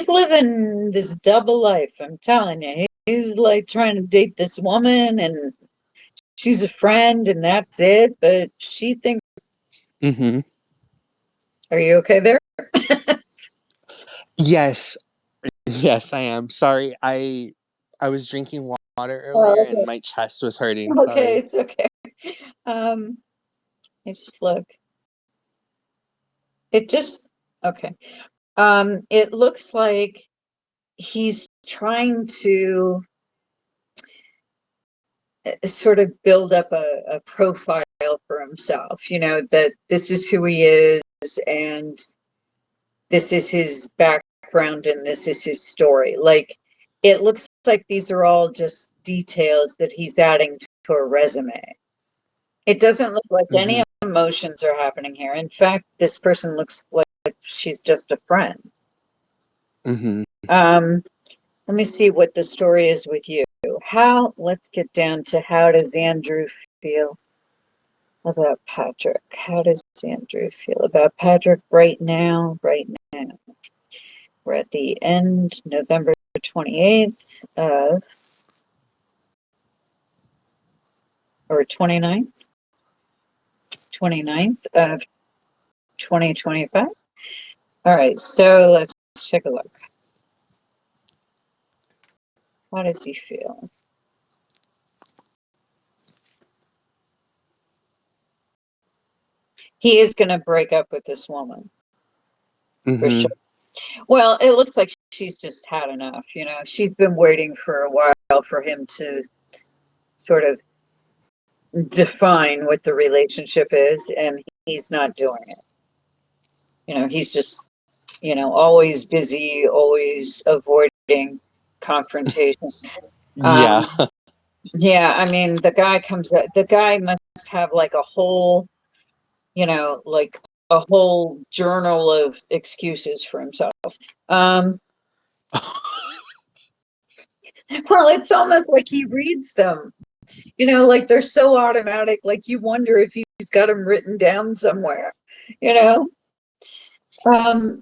living this double life, I'm telling you. He's like trying to date this woman, and she's a friend, and that's it. But she thinks, Mm-hmm. are you okay there? Yes. Yes, I am. Sorry. I was drinking water earlier Oh, and my chest was hurting. okay. Okay, Sorry. it's okay. I just look. It just okay. It looks like he's trying to sort of build up a profile for himself, that this is who he is, and this is his background, and this is his story. Like, it looks like these are all just details that he's adding to a resume. It doesn't look like Mm-hmm. any emotions are happening here. In fact, this person looks like she's just a friend. Mm-hmm. Let me see what the story is with you. Let's get down to, how does Andrew feel about Patrick? How does Andrew feel about Patrick right now? Right now. We're at the end, November 28th of, or 29th? 29th of 2025. All right, so let's take a look. How does he feel? He is going to break up with this woman, for Mm-hmm. sure. Well, it looks like she's just had enough. She's been waiting for a while for him to sort of define what the relationship is, and he's not doing it. He's just, always busy, always avoiding confrontation. Yeah. Um, yeah, I mean, the guy must have like a whole, like a whole journal of excuses for himself. Um, well, it's almost like he reads them, like they're so automatic, like you wonder if he's got them written down somewhere, you know?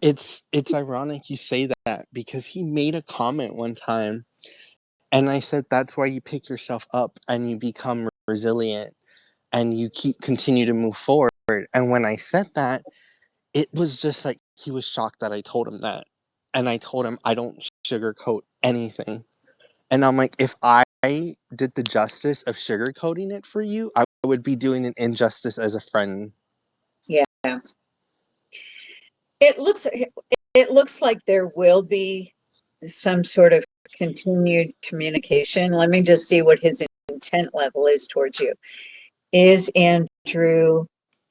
It's ironic you say that because he made a comment one time and I said that's why you pick yourself up and you become resilient and you continue to move forward. And when I said that, it was just like he was shocked that I told him that. And I told him I don't sugarcoat anything. And I'm like, if I did the justice of sugarcoating it for you, I would be doing an injustice as a friend. Yeah. It looks like there will be some sort of continued communication. Let me just see what his intent level is towards you. Is Andrew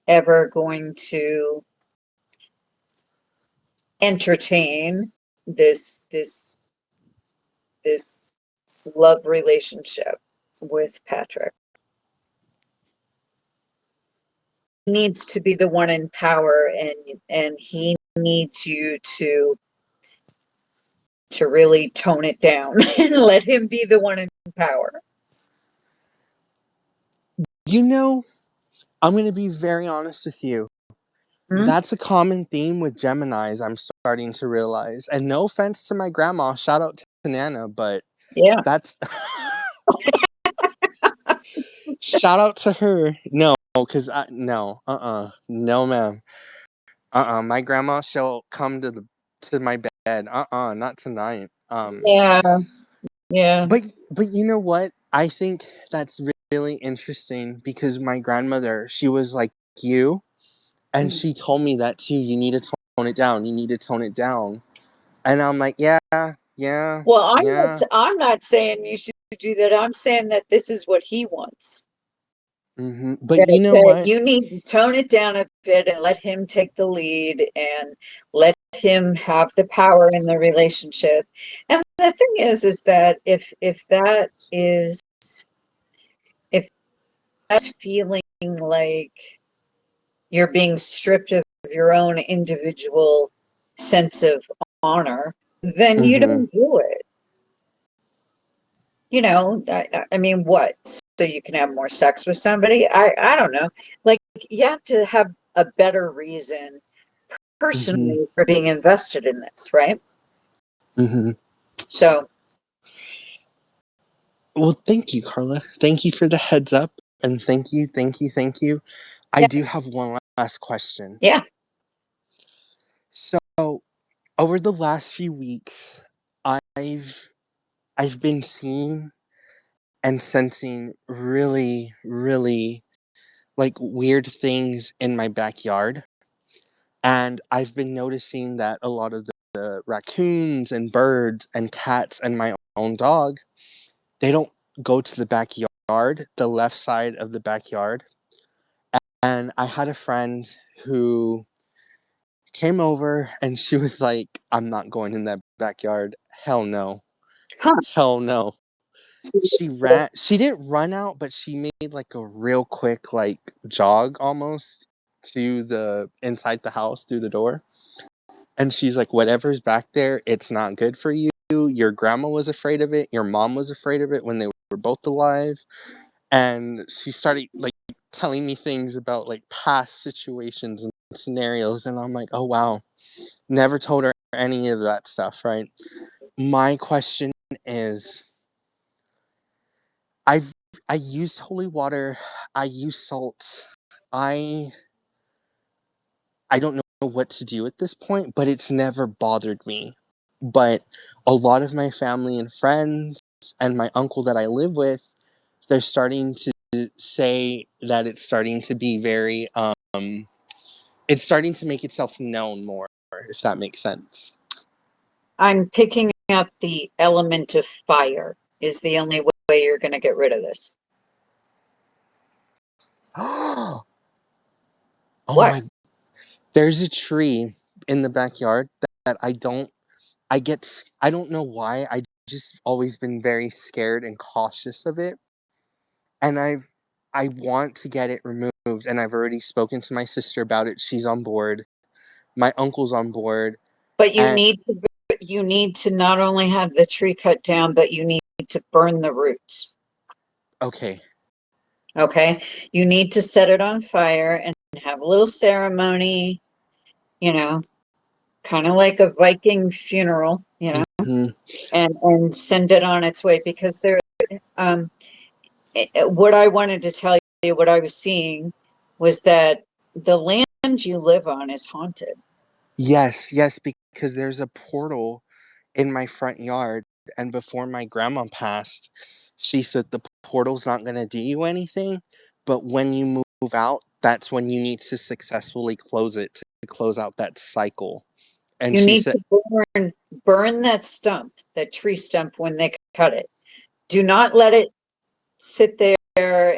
ever going to entertain this love relationship with Patrick? He needs to be the one in power, and he needs you to really tone it down and let him be the one in power. You know, I'm going to be very honest with you. Hmm? That's a common theme with Geminis, I'm starting to realize. And no offense to my grandma, shout out to Nana, but Yeah. that's shout out to her. No, because no, no, ma'am. My grandma, she'll come to my bed. Not tonight. Yeah. Yeah. But you know what? I think that's really interesting because my grandmother, she was like you, and she told me that too. You need to tone it down. You need to tone it down. And I'm like, yeah, yeah, Well, yeah. I'm not saying you should do that. I'm saying that this is what he wants. But you know That what? you need to tone it down a bit and let him take the lead and let him have the power in the relationship. And the thing is that if that is if that's feeling like you're being stripped of your own individual sense of honor, then you Mm-hmm. don't do it. You know, I mean, what? So you can have more sex with somebody? I don't know. Like, you have to have a better reason Mm-hmm. personally for being invested in this, right? Mm-hmm. So, Well, thank you, Carla. Thank you for the heads up, and thank you, thank you, thank you. I yeah, do have one last question. yeah. So, over the last few weeks, I've been seeing and sensing really, really like weird things in my backyard. And I've been noticing that a lot of the raccoons and birds and cats and my own dog, they don't go to the backyard, the left side of the backyard. And I had a friend who came over and she was like, I'm not going in that backyard. Hell no. Huh. Hell no. So, She didn't run out, but she made like a real quick like jog almost to the inside the house through the door. And she's like, whatever's back there, it's not good for you. Your grandma was afraid of it. Your mom was afraid of it when they were both alive. And she started like telling me things about like past situations and scenarios. And I'm like, oh, wow. Never told her any of that stuff, right? My question is, I've I used holy water, I use salt. I I don't know what to do at this point, but it's never bothered me. But a lot of my family and friends and my uncle that I live with, they're starting to say that it's starting to be very it's starting to make itself known more, if that makes sense. I'm picking up the element of fire is the only way you're going to get rid of this. Oh What? my, there's a tree in the backyard that I don't know why. I just always been very scared and cautious of it. And I want to get it removed, and I've already spoken to my sister about it. She's on board. My uncle's on board. But And you need to not only have the tree cut down, but you need to burn the roots. okay. Okay? You need to set it on fire and have a little ceremony, you know, kind of like a Viking funeral, Mhm. and send it on its way because um what I wanted to tell you, what I was seeing was that the land you live on is haunted. Yes, yes, because there's a portal in my front yard, and before my grandma passed, she said the portal's not going to do you anything, but when you move out, that's when you need to successfully close it to close out that cycle. And You she need said, to burn that stump, that tree stump when they cut it. Do not let it sit there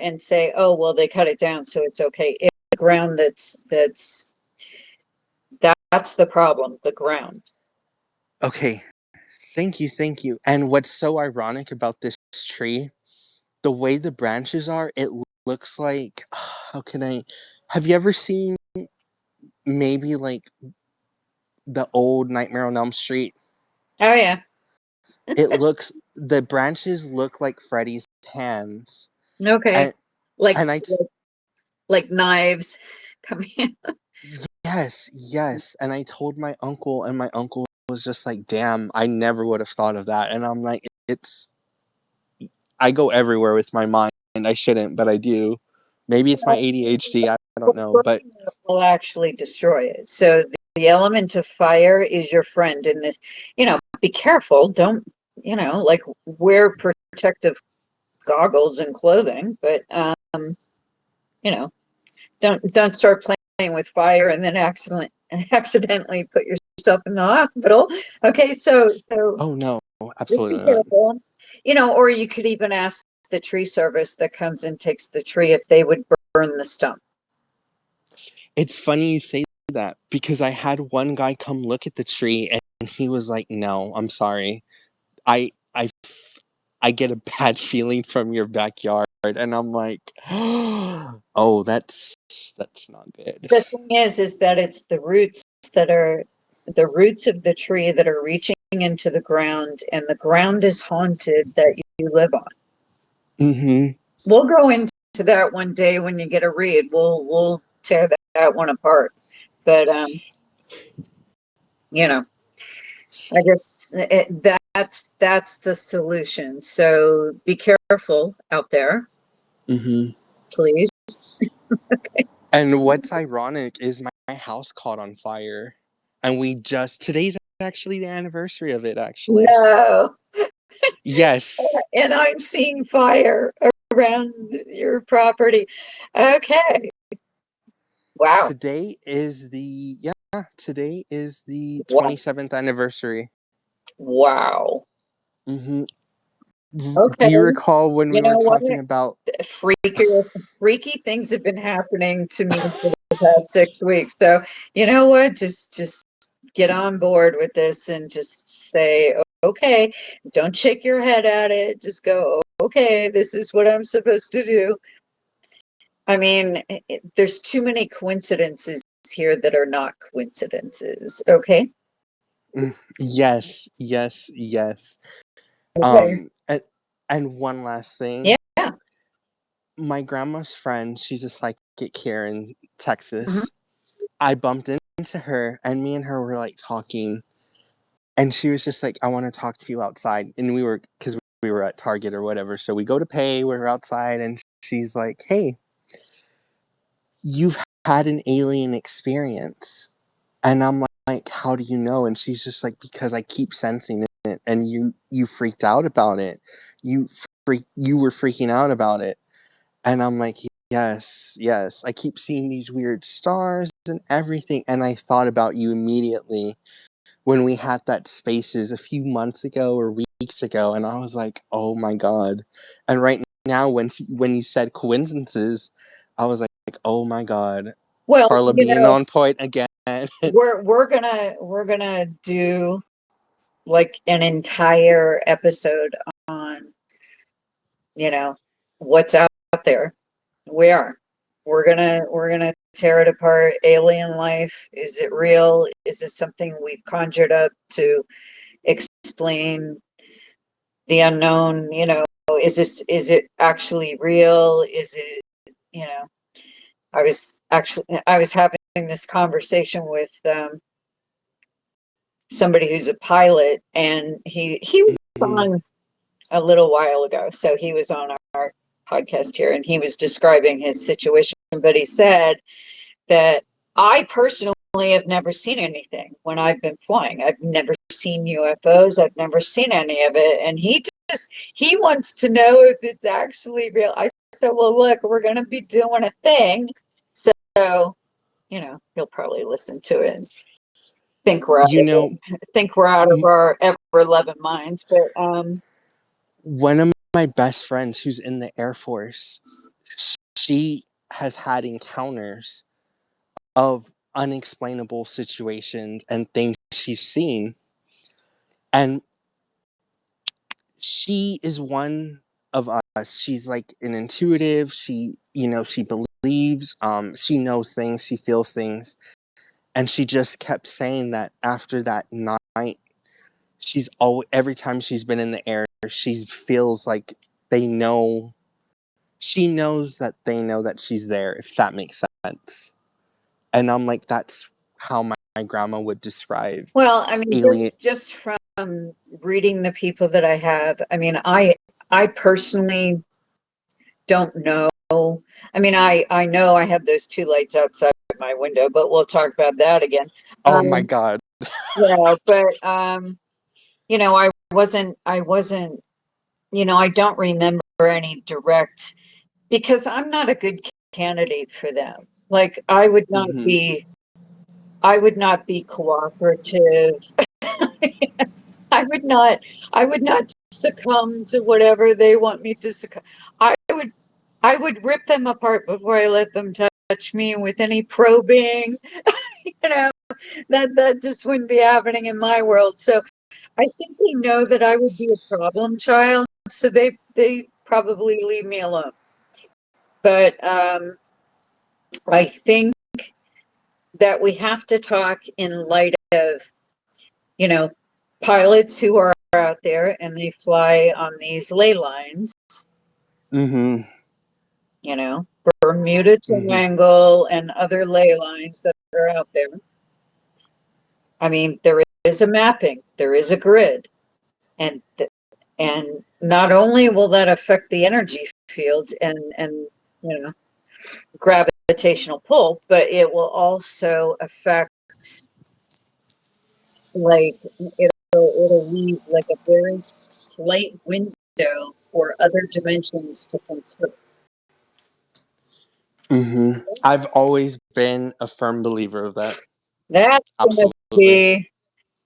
and say, oh, well, they cut it down, so it's okay. It's the ground that's the problem, the ground. okay, thank you. And what's so ironic about this tree, the way the branches are, it looks like, how can I, have you ever seen maybe like the old Nightmare on Elm Street? Oh yeah. The branches look like Freddy's hands. Okay. And, Like and like knives coming in. yes. And I told my uncle, and my uncle was just like, damn, I never would have thought of that. And I'm like, I go everywhere with my mind. I shouldn't, but I do. Maybe it's my ADHD. I don't know. But Will actually destroy it. So the element of fire is your friend in this. Be careful. Don't, like, wear protective goggles and clothing, but you know, don't start playing with fire and then accidentally put yourself in the hospital. Okay, so oh no, just be absolutely not. careful. Or you could even ask the tree service that comes and takes the tree if they would burn the stump. It's funny you say that, because I had one guy come look at the tree, and he was like, "No, I'm sorry. I I I get a bad feeling from your backyard." And I'm like, "Oh, that's not good." The thing is that it's the roots of the tree that are reaching into the ground, and the ground is haunted that you live on. Mhm. We'll go into that one day when you get a read. We'll tear that one apart. But you know, I guess that's the solution. So be careful out there, Mhm. please. And what's ironic is my house caught on fire, and today's actually the anniversary of it. Actually, No, yes. and I'm seeing fire around your property. Okay. Wow. Today is the Wow. 27th anniversary. Wow. Hmm. Okay. Do you recall when You we were know what? talking about? Freaky things have been happening to me for the past 6 weeks. So you know what? Just get on board with this and just say, okay, don't shake your head at it. Just go, okay, this is what I'm supposed to do. I mean, there's too many coincidences here that are not coincidences. Okay. Yes, yes, yes. Okay. And one last thing. Yeah. My grandma's friend, she's a psychic here in Mhm. Texas. I bumped into her, and me and her were like talking, and she was just like, "I want to talk to you outside." And because we were at Target or whatever, so we go to pay. We're outside, and she's like, "Hey, you've had an alien experience." And I'm like, "How do you know?" And she's just like, "Because I keep sensing it, and you freaked out about it. You were freaking out about it." And I'm like, yes. I keep seeing these weird stars and everything. And I thought about you immediately when we had that spaces a few months ago or weeks ago. And I was like, oh my God. And right now, when you said coincidences, I was like, oh my God. Well, Carla being on point again. we're gonna do like an entire episode on, what's out there. We are. We're gonna tear it apart. Alien life. Is it real? Is this something we've conjured up to explain the unknown? Is it actually real? Is it, you know, I was having this conversation with somebody who's a pilot, and he was Mhm. on a little while ago. So he was on our podcast here, and he was describing his situation, but he said that I personally have never seen anything when I've been flying. I've never seen UFOs. I've never seen any of it. And he wants to know if it's actually real. I said, well, look, we're going to be doing a thing. So, he'll probably listen to it and think we're out You of know, our ever loving minds. But one of my best friends who's in the Air Force, she has had encounters of unexplainable situations and things she's seen. And she is one of us. She's like an intuitive. She believes, she knows things, she feels things. And she just kept saying that after that night, every time she's been in the air, she feels like they know, she knows that they know that she's there, if that makes sense. And I'm like, that's how my grandma would describe well, I mean, alien. just from reading the people that I have, I mean, I personally don't know. I mean, I know I have those two lights outside my window, but we'll talk about that again. Oh my Um, God. but I wasn't, I don't remember any direct, because I'm not a good candidate for them. Like Hmm. I would not be cooperative. I would not succumb to whatever they want me to succumb. I would rip them apart before I let them touch me with any probing. You know, that just wouldn't be happening in my world. So I think they know that I would be a problem child, so they probably leave me alone. But I think that we have to talk in light of, you know, pilots who are out there and they fly on these ley lines, Hmm. Bermuda Hmm. Triangle and other ley lines that are out there. I mean, there is a mapping, there is a grid, and and not only will that affect the energy field and gravitational pull, but it will also affect, like, it'll leave like a very slight window for other dimensions to come through. Hmm. I've always been a firm believer of that. That's gonna Absolutely. be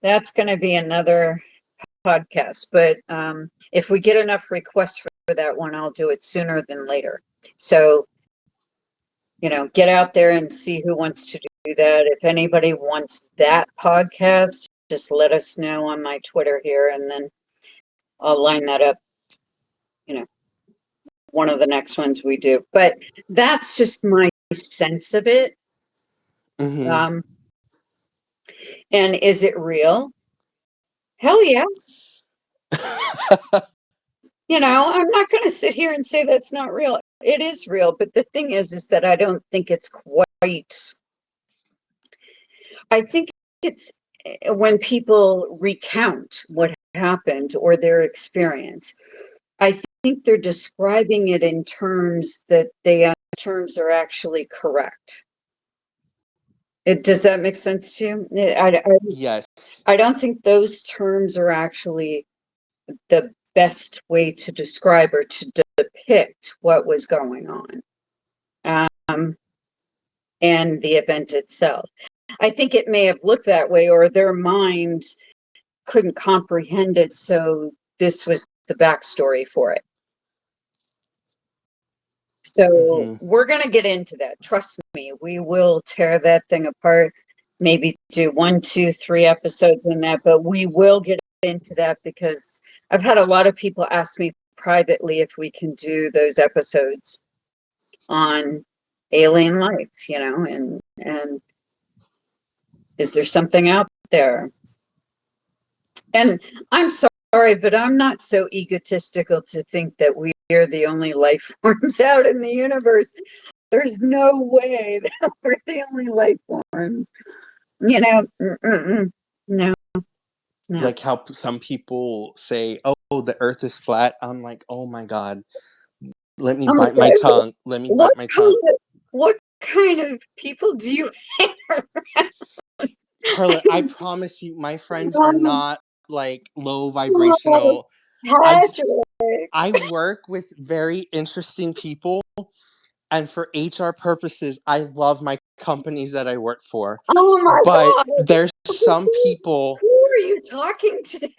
that's gonna be another podcast. But if we get enough requests for that one, I'll do it sooner than later. So, get out there and see who wants to do that. If anybody wants that podcast, just let us know on my Twitter here, and then I'll line that up, one of the next ones we do. But that's just my sense of it. Hmm. Um, and is it real? Hell yeah. I'm not going to sit here and say that's not real. It is real, but the thing is that I don't think it's quite. I think it's when people recount what happened or their experience. I think they're describing it in terms that terms are actually correct. Does that make sense to you? Yes. I don't think those terms are actually the best way to describe or to depict what was going on, and the event itself. I think it may have looked that way, or their mind couldn't comprehend it, so this was the backstory for it. So Hmm. we're going to get into that. Trust me, we will tear that thing apart. Maybe do 1, 2, 3 episodes in that, but we will get into that because I've had a lot of people ask me privately if we can do those episodes on alien life, and is there something out there? And I'm sorry, but I'm not so egotistical to think that we are the only life forms out in the universe. There's no way that we're the only life forms. No, no. Like how some people say, "Oh, the Earth is flat." I'm like, "Oh my God, let me Oh my bite my God, tongue. Let me what bite my tongue." kind of what kind of people do you hang around? Carla, I promise you, my friends are Oh, not like low vibrational. I Patrick. I work with very interesting people, and for HR purposes, I love my companies that I work for. Oh my But God. there's some people, Who are you talking to?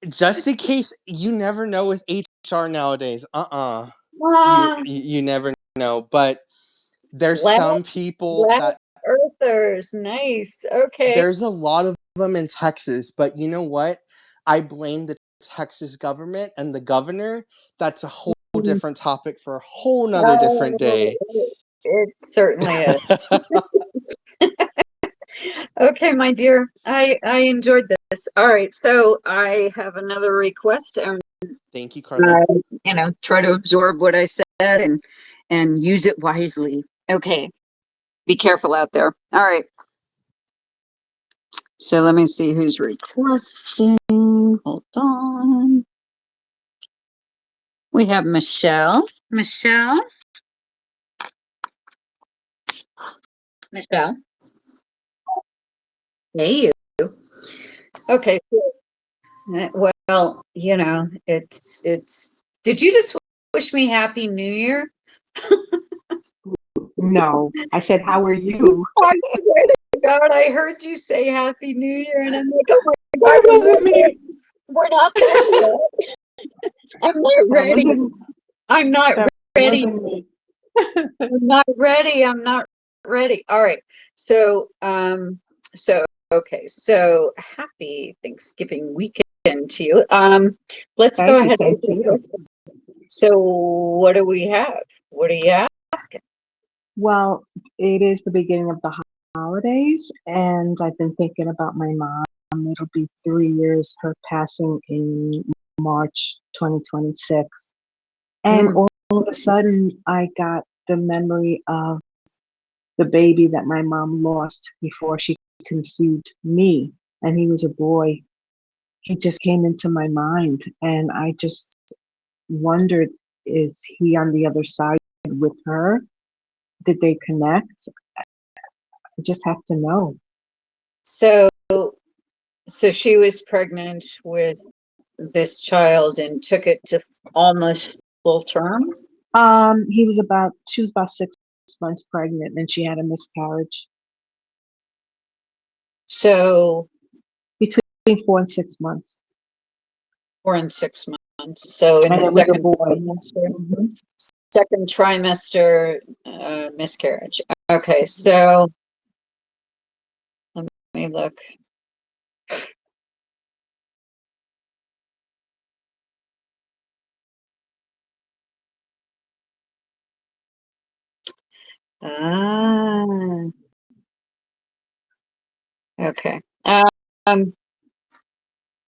just in case, you never know with HR nowadays. You Ah, you never know. But there's flat, some people flat that earthers. Nice. Okay. there's a lot of them in Texas, but you know what? I blame the Texas government and the governor. That's a whole Mm. different topipic for a whole nother different Oh, day. it certainly is. Okay, my dear. I enjoyed this. All right, so I have another request. Thank you, Carla. Try to absorb what I said and use it wisely. Okay, be careful out there. All right. So let me see who's requesting. Hold on. We have Michelle. Michelle. Hey, you. Okay. Well, it's. Did you just wish me Happy New Year? No, I said, how are you? I swear to God, I heard you say Happy New Year, and I'm like, oh my God, That wasn't me. we're not there yet. I'm not That ready. wasn't I'm not that ready. wasn't me. I'm not ready. I'm not ready. All right. So okay. So happy Thanksgiving weekend to you. Let's go Thank you, ahead same with to the you. question. So what do we have? What do you have? Well, it is the beginning of the holidays, and I've been thinking about my mom. It'll be 3 years, her passing in March 2026. And Mm. all of a sudden, I got the memory of the baby that my mom lost before she conceived me, and he was a boy. He just came into my mind, and I just wondered, is he on the other side with her? Did they connect? I just have to know. So so she was pregnant with this child and took it to almost full term. She was about 6 months pregnant and she had a miscarriage So between 4 and 6 months. 4 and 6 months. So in And the it was a second boy. trimester. Hmm. Second trimester miscarriage. Okay, so let me look. Ah, okay.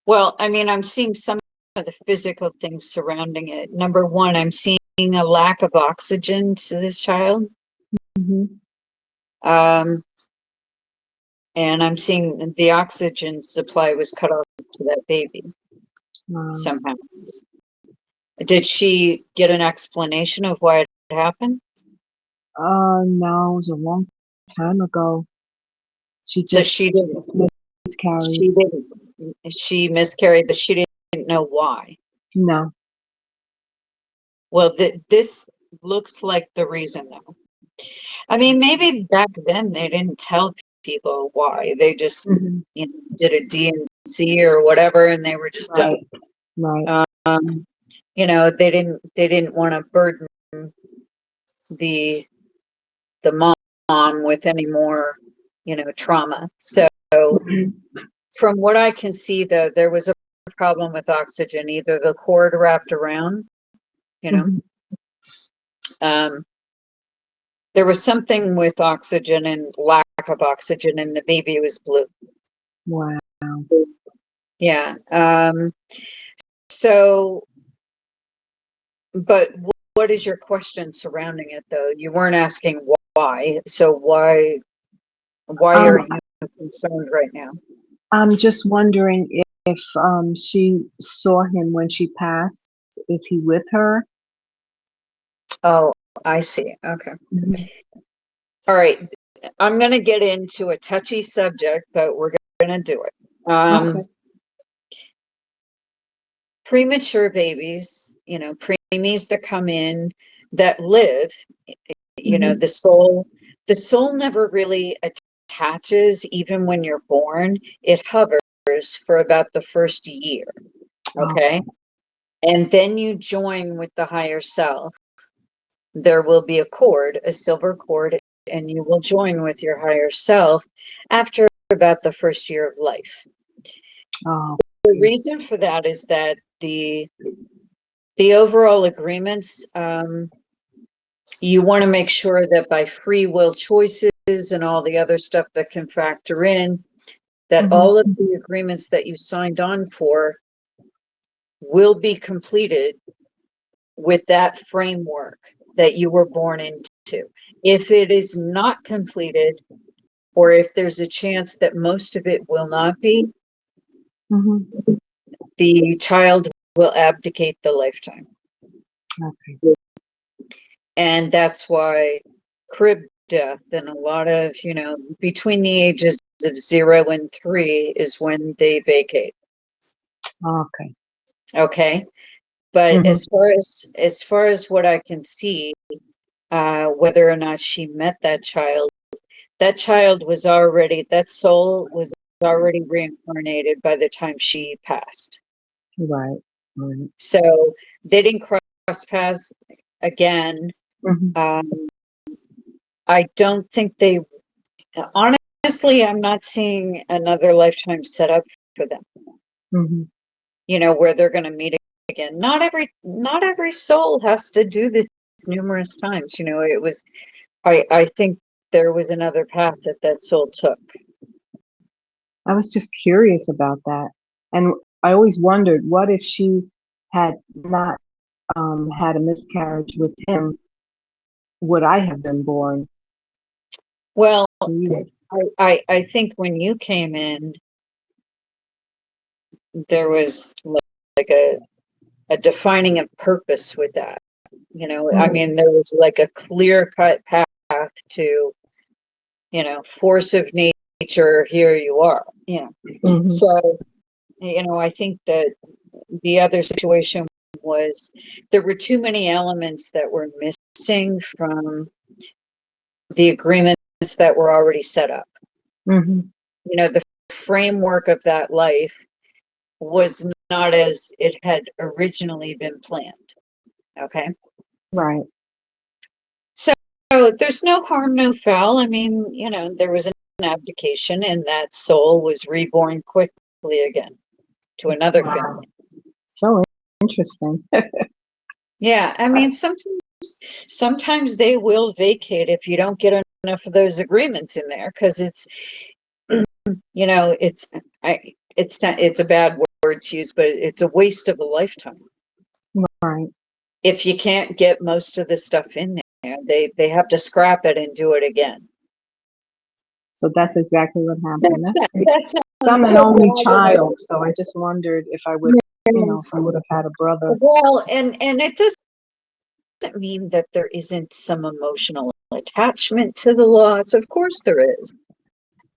Well, I mean, I'm seeing some of the physical things surrounding it. Number one, I'm seeing a lack of oxygen to this child. Hmm. Um, and I'm seeing the oxygen supply was cut off to that baby Um, somehow. Did she get an explanation of why it happened? no, it was a long time ago. She So just she didn't. miscarried. She didn't. She miscarried, but she didn't know why. No. Well, this looks like the reason, though. I mean, maybe back then they didn't tell people why. They just, Hmm. did a DNC or whatever, and they were just done. Right. Right. Um, they didn't want to burden the mom with any more, trauma. So Hmm. from what I can see, though, there was a problem with oxygen, either the cord wrapped around, you know, Hmm. um, there was something with oxygen and lack of oxygen, and the baby was blue. Wow. Yeah. So, but what is your question surrounding it, though? You weren't asking why. So why are Um, you concerned right now? I'm just wondering if she saw him when she passed. Is he with her? Oh, I see. Okay. Mhm. All right. I'm going to get into a touchy subject, but we're going to do it. Okay. Premature babies, preemies that come in that live, Mhm. the soul never really attaches even when you're born. It hovers for about the first year. Okay. Okay. And then you join with the higher self. There will be a cord, a silver cord, and you will join with your higher self after about the first year of life. Oh. The reason for that is that the overall agreements, you want to make sure that by free will choices and all the other stuff that can factor in, that Mhm. all of the agreements that you signed on for will be completed with that framework that you were born into. If it is not completed, or if there's a chance that most of it will not be, Mhm. the child will abdicate the lifetime. Okay. And that's why crib death and a lot of, between the ages of 0 and 3 is when they vacate. Okay. Okay. But Mhm. as far as what I can see, whether or not she met that child was already, that soul was already reincarnated by the time she passed. Right. Right. So they didn't cross paths again. Mhm. I don't think they, honestly, I'm not seeing another lifetime set up for them, Mhm. where they're going to meet again. Not every soul has to do this numerous times. I think there was another path that soul took. I was just curious about that, and I always wondered, what if she had not had a miscarriage with him? Would I have been born? Well, You? I think when you came in, there was like a defining of purpose with that. I Mhm. mean, there was like a clear cut path to, force of nature, here you are. Mhm. So, I think that the other situation was there were too many elements that were missing from the agreements that were already set up. Mhm. The framework of that life was not as it had originally been planned. Okay. Right. So there's no harm, no foul. I mean, there was an abdication and that soul was reborn quickly again to another Wow. family. So interesting. Yeah. I mean, sometimes they will vacate if you don't get enough of those agreements in there, because it's it's a bad word to use, but it's a waste of a lifetime. Right. If you can't get most of the stuff in there, they have to scrap it and do it again. So that's exactly what happened. That's great. That So I'm sounds an so only bad. child, so I just wondered if I would, if I would have had a brother. Well, and it doesn't mean that there isn't some emotional attachment to the loss. Of course there is.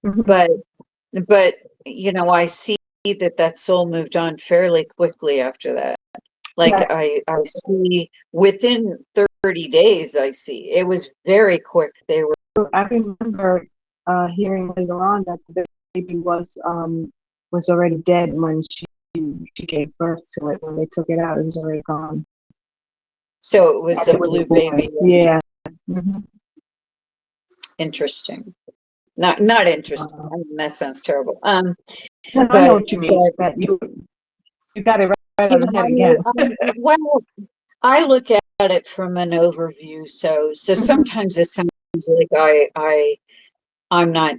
Mhm. But but I see that soul moved on fairly quickly after that. Like Yeah, I see within 30 days, I see it was very quick. They were, I remember hearing later on that the baby was already dead when she gave birth to it. When they took it out, it was already gone. so it was And a it was a blue boy. baby. Yeah. Mhm. Interesting. Not interesting. Uh, I mean, that sounds terrible. no, I know But what you mean. That you got it right you on the know, head again. well, I look at it from an overview. So Mhm. sometimes it sounds like I'm not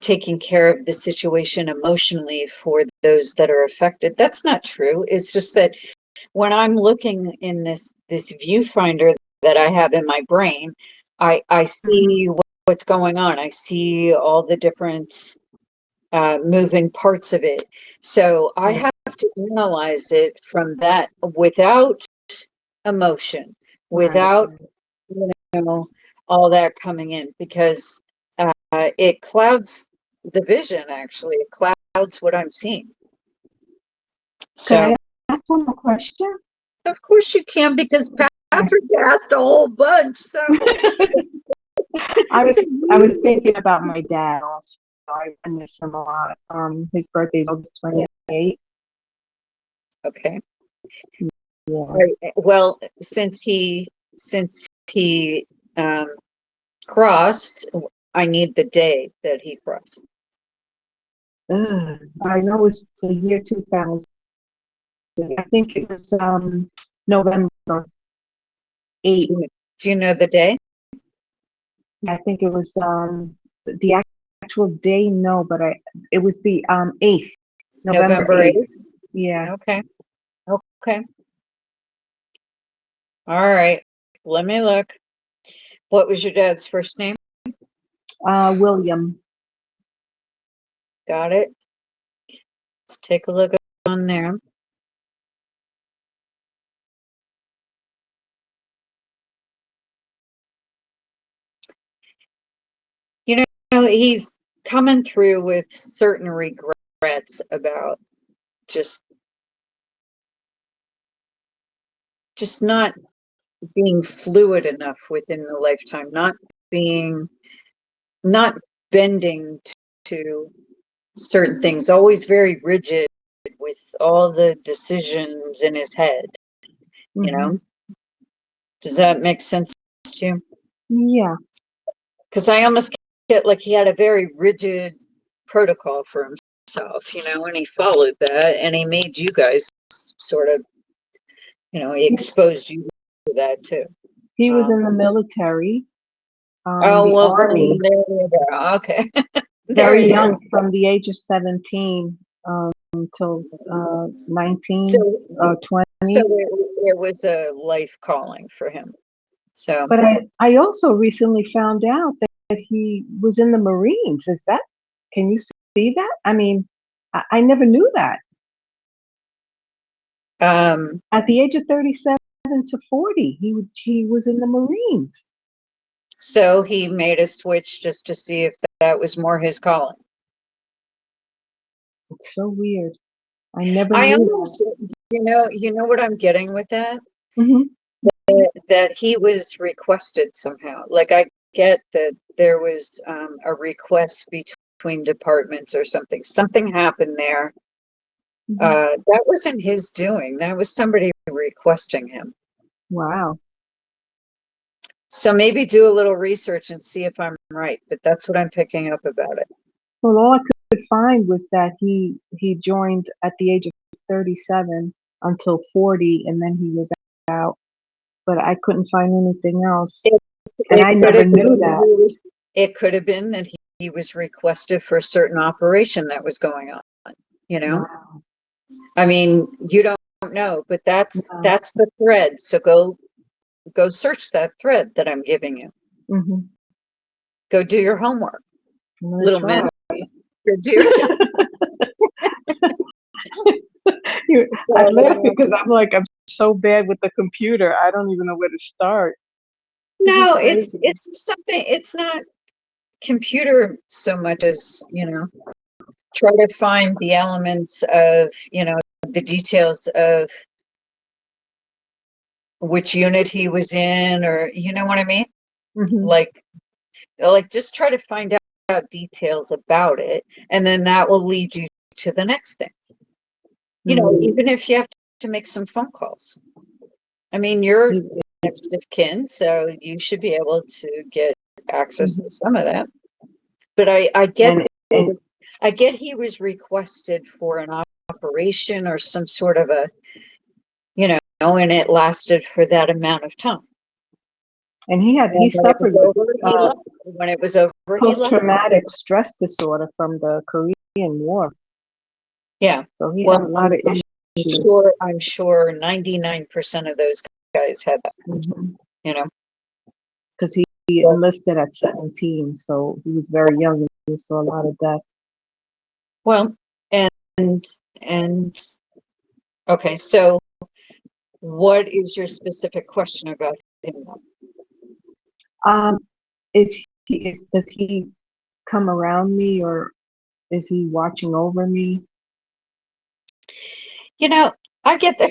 taking care of the situation emotionally for those that are affected. That's not true. It's just that when I'm looking in this viewfinder that I have in my brain, I Mhm. see what's going on. I see all the different moving parts of it. So I Right. have to analyze it from that without emotion, Right. without Right. you know all that coming in, because it clouds the vision, actually. It clouds what I'm seeing. Can So, I ask one more question? of course you can, because Patrick asked a whole bunch. So, I was thinking about my dad also. I miss him a lot. His birthday's August 28th. okay. Yeah. Right. Well, since he crossed, I need the day that he crossed. I know it's the year 2000. I think it was November 8th. Do you know the day? I think it was the actual day. No, but it was the 8th, November November 8th. 8th? Yeah. Okay. Okay. All right. Let me look. What was your dad's first name? William. Got it. Let's take a look on there. You know, he's coming through with certain regrets about just not being fluid enough within the lifetime, not bending to certain things, always very rigid with all the decisions in his head, you know? Does that make sense to you? Yeah. Because I almost get like he had a very rigid protocol for himself, and he followed that, and he made you guys sort of, he exposed you to that too. He was in the military, Oh, the well, Army, there you go. Okay. There very you go. young, from the age of 17 until 19, So, 20. so it was a life calling for him. So, But I also recently found out that he was in the Marines. Can you see that? I mean, I never knew that. At the age of 37 to 40, he was in the Marines. so he made a switch just to see if that was more his calling. It's so weird. I never I knew almost, you know what I'm getting with that? that. That he was requested somehow. Like, I get that there was a request between departments or something. Something happened there. That wasn't his doing. That was somebody requesting him. Wow. So maybe do a little research and see if I'm right, but that's what I'm picking up about it. Well, all I could find was that he joined at the age of 37 until 40, and then he was out. But I couldn't find anything else, and I never knew that. It could have been that he was requested for a certain operation that was going on. Wow. I mean, you don't know, but that's No. the thread. So go search that thread that I'm giving you. Mm-hmm. Go do your homework, I'm gonna little try. miss. Go do your I laugh because I'm so bad with the computer. I don't even know where to start. No, This is crazy. it's something. It's not computer so much as, try to find the elements of, the details of which unit he was in, or you know what I mean? Mm-hmm. Like just try to find out details about it, and then that will lead you to the next things. Even if you have to make some phone calls. I mean, you're next of kin, so you should be able to get access to some of that. But I get I get he was requested for an operation or some sort of a, and it lasted for that amount of time. And he suffered with when it was over, post-traumatic stress disorder from the Korean War. Yeah. So he had a lot of issues. I'm sure 99% of those guys had that. Mm-hmm. Because he enlisted at 17, so he was very young and he saw a lot of death. Well, and okay, so what is your specific question about him? Does he come around me, or is he watching over me? You know, I get that.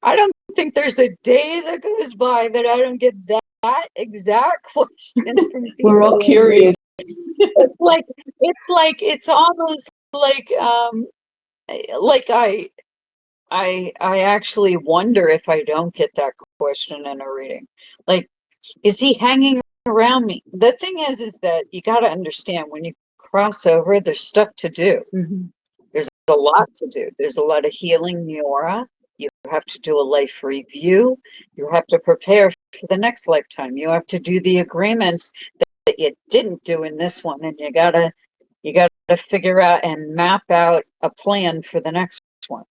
I don't think there's a day that goes by that I don't get that exact question from We're all people. curious. It's almost like I actually wonder if I don't get that question in a reading. Like, is he hanging around me? The thing is that you got to understand when you cross over, there's stuff to do. Mm-hmm. There's a lot to do. There's a lot of healing the aura. You have to do a life review. You have to prepare for the next lifetime. You have to do the agreements that you didn't do in this one, and you gotta figure out and map out a plan for the next one.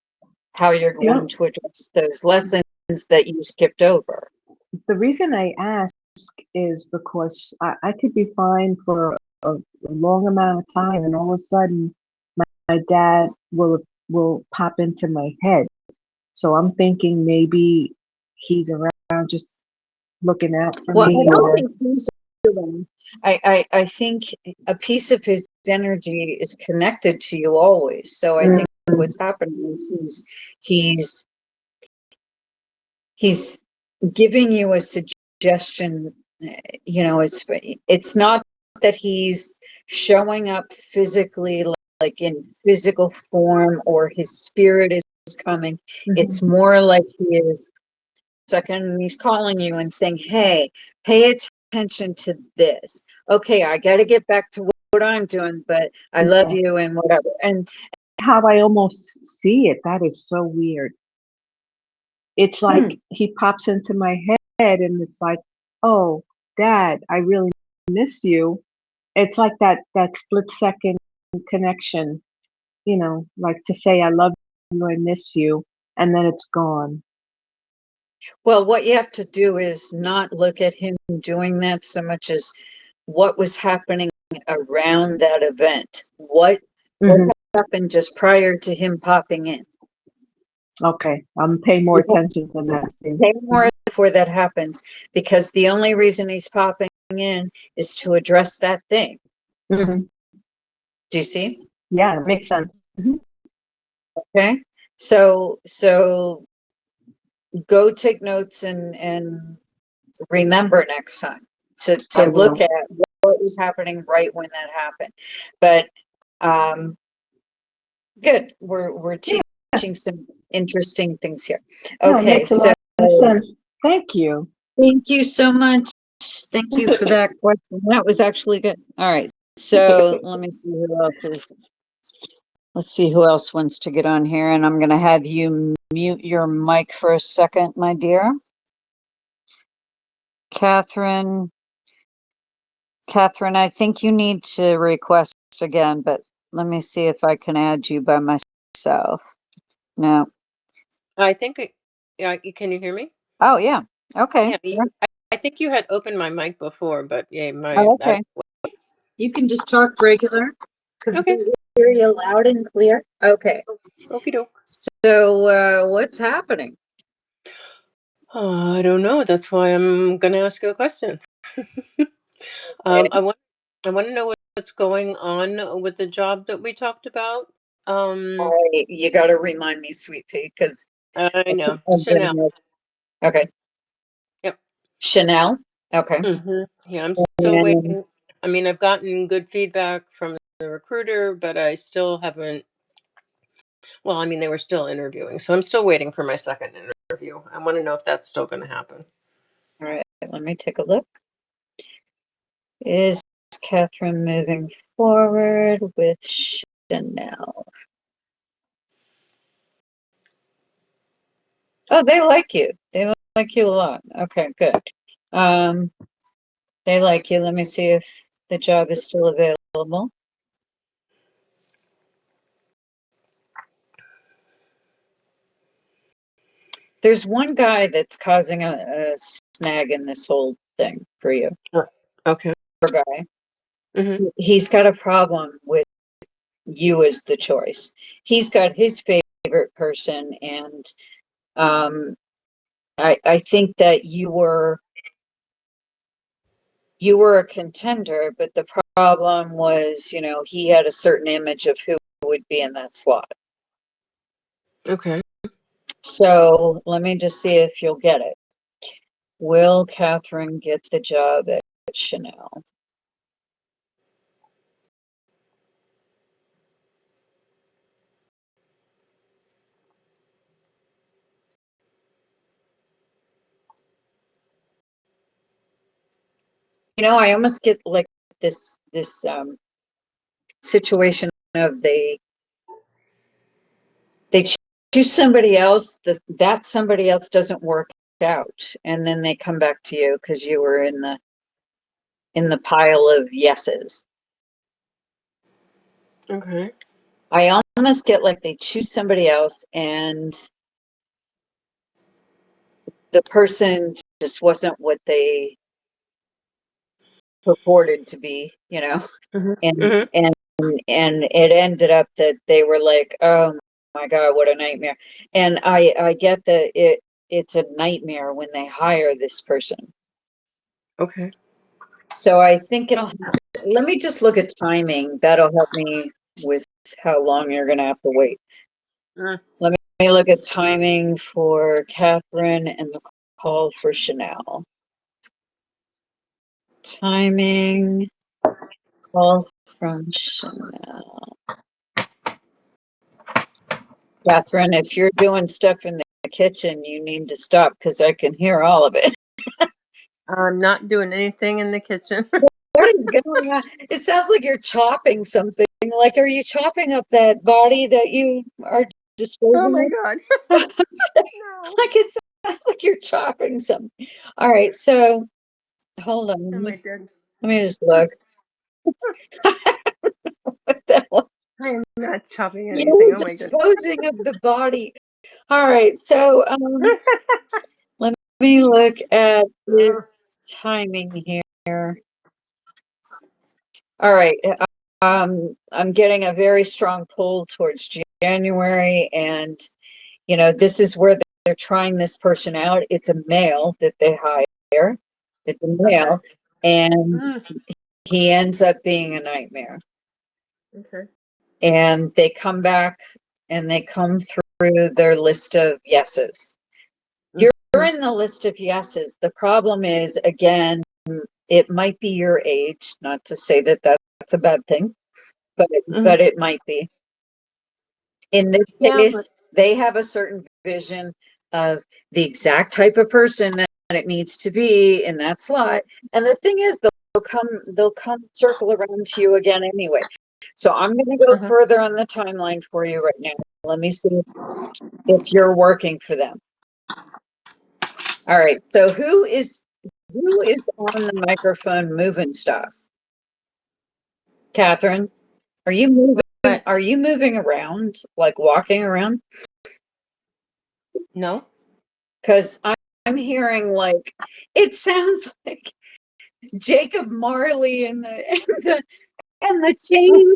How you're Yeah. going to address those lessons that you skipped over. The reason I ask is because I could be fine for a long amount of time, and all of a sudden, my dad will pop into my head. So I'm thinking maybe he's around just looking out for Well, I me, don't or think he's doing. I think a piece of his energy is connected to you always. So I think what's happening is he's he's giving you a suggestion. It's not that he's showing up physically, like in physical form, or his spirit is coming. It's more like he is second, he's calling you and saying, hey, pay attention to this. Okay, I got to get back to what I'm doing, but I love Yeah. you and whatever. And How I almost see it. That is so weird. It's like he pops into my head and it's like, oh, Dad, I really miss you. It's like that split second connection, like to say I love you, I miss you, and then it's gone. well, what you have to do is not look at him doing that so much as what was happening around that event. What Hmm. happened just prior to him popping in? Okay, I'm paying more attention to that. See? Pay more before that happens, because the only reason he's popping in is to address that thing. Hmm. Do you see? Yeah, it makes sense. Okay. So go take notes and remember next time to I look will. at what was happening right when that happened. But good. We're Yeah, teaching some interesting things here. no, it Okay, makes a so lot of sense. Thank you. thank you so much. Thank you for that question. That was actually good. All right. So let me see who else is. Let's see who else wants to get on here, and I'm going to have you mute your mic for a second, my dear. Catherine, I think you need to request again, but let me see if I can add you by myself. No. I think yeah, can you hear me? Oh, yeah. Okay. Yeah, I think you had opened my mic before, but yeah, Oh, okay. You can just talk regular because okay. we hear you loud and clear. Okay. Okie doke. So, what's happening? I don't know. That's why I'm gonna ask you a question. Okay. I want to know what's going on with the job that we talked about. You got to remind me, sweet pea, because I know Chanel. again, okay. Yep. Chanel. Okay. Yeah, I'm still And waiting. I mean, I've gotten good feedback from the recruiter, but I still haven't. Well, I mean, they were still interviewing, so I'm still waiting for my second interview. I want to know if that's still going to happen. all right, let me take a look. Is Catherine moving forward with Chanel? Oh, they like you. They like you a lot. Okay, good. Um, they like you. Let me see if the job is still available. There's one guy that's causing a snag in this whole thing for you. Okay. Poor guy. Mm-hmm. He's got a problem with you as the choice. He's got his favorite person, and I think that you you were a contender, but the problem was, he had a certain image of who would be in that slot. Okay. So let me just see if you'll get it. Will Catherine get the job at Chanel? I almost get like this situation of they choose somebody else, that somebody else doesn't work out, and then they come back to you because you were in the pile of yeses. Okay. I almost get like they choose somebody else and the person just wasn't what they purported to be, Mm-hmm. and Mm-hmm. and it ended up that they were like, oh my God, what a nightmare. And I get that it's a nightmare when they hire this person. Okay. So I think let me just look at timing. That'll help me with how long you're going to have to wait. Let me look at timing for Catherine and the call for Chanel. Timing, call from Chanel. Catherine, if you're doing stuff in the kitchen, you need to stop because I can hear all of it. I'm not doing anything in the kitchen. What is going on? It sounds like you're chopping something. Like, are you chopping up that body that you are Oh disposing my of? God. No. Like it sounds like you're chopping something. All right, so hold on. Am I dead? Let me just look. What the hell? I am not chopping You anything. were Oh my goodness. disposing of the body. All right, so let me look at the timing here. All right, I'm getting a very strong pull towards January, and this is where they're trying this person out. It's a male that they hire. It's a male, and he ends up being a nightmare. Okay. And they come back and they come through their list of yeses. You're in the list of yeses. The problem is, again, it might be your age, not to say that that's a bad thing, but it might be. In this Yeah, but case, they have a certain vision of the exact type of person that it needs to be in that slot. And the thing is, they'll come circle around to you again anyway. So I'm going to go further on the timeline for you right now. Let me see if you're working for them. All right. So who is on the microphone moving stuff? Catherine, are you moving? What? Are you moving around, like walking around? No. Because I'm hearing like it sounds like Jacob Marley and the chains.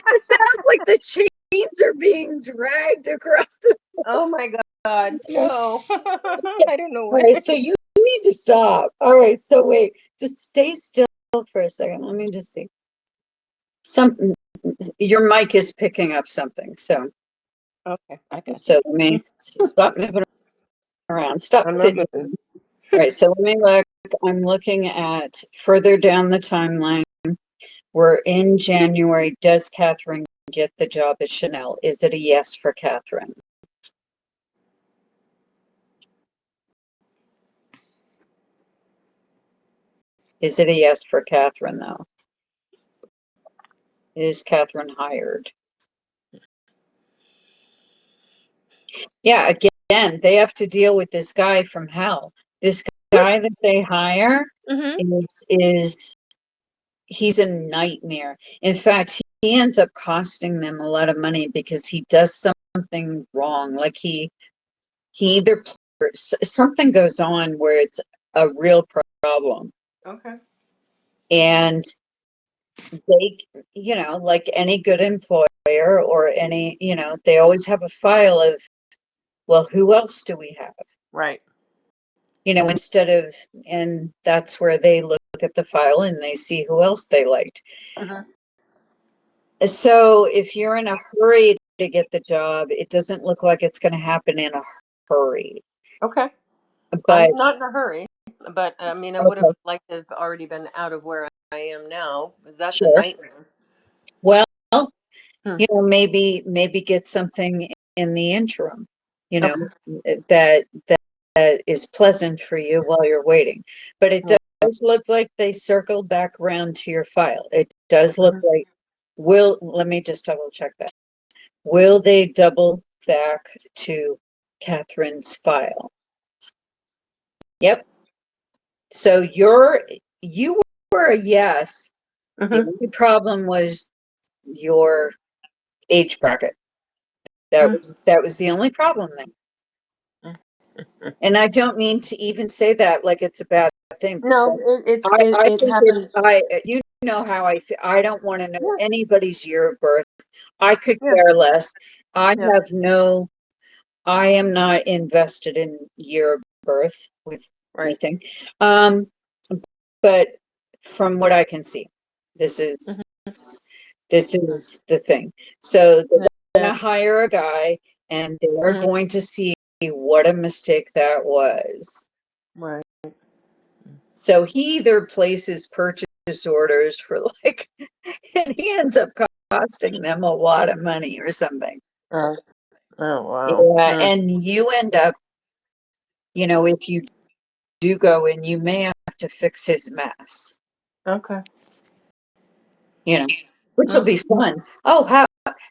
It sounds like the chains are being dragged across the Oh my God. No. I don't know All what. right, so you need to stop. All right, so wait, just stay still for a second. Let me just see. Something, your mic is picking up something. So, Okay, I got let me stop moving around. Stop I'm not fidgeting. moving. All right, so let me look. I'm looking at further down the timeline. We're in January. Does Catherine get the job at Chanel? Is it a yes for Catherine? Is it a yes for Catherine, though? Is Catherine hired? Yeah, again, they have to deal with this guy from hell. This guy that they hire is he's a nightmare. In fact, he ends up costing them a lot of money because he does something wrong. Like he either something goes on where it's a real problem. Okay. And they, like any good employer or any, they always have a file of, well, who else do we have? Right. Instead of, and that's where they look at the file and they see who else they liked. Mhm. So if you're in a hurry to get the job, it doesn't look like it's going to happen in a hurry. Okay. But I'm not in a hurry, but I mean, I would have okay, liked to have already been out of where I am now. 'Cause that's a sure. nightmare. Well, Hmm. maybe get something in the interim, Okay. that that is pleasant for you while you're waiting. But it Yeah. does look like they circled back around to your file. It does look Mhm. like, let me just double check that. Will they double back to Catherine's file? Yep. So you were a yes. The Mhm. only problem was your age bracket. Mhm. That was the only problem there. And I don't mean to even say that like it's a bad thing. No, I it think it's, happens. you know how I feel. I don't want to know Yeah. anybody's year of birth. I could Yeah. care less. I Yeah. have no, I am not invested in year of birth with Right. anything. Um, but from what I can see, this is, Mhm. this is the thing. So they're Yeah. going to hire a guy and they are Mhm. going to see what a mistake that was. Right. So he either places purchase orders for like, and he ends up costing them a lot of money or something. Oh, oh wow. Yeah, Hmm. and you end up, if you do go in, you may have to fix his mess, Okay. you know, which will Mm. be fun. Oh,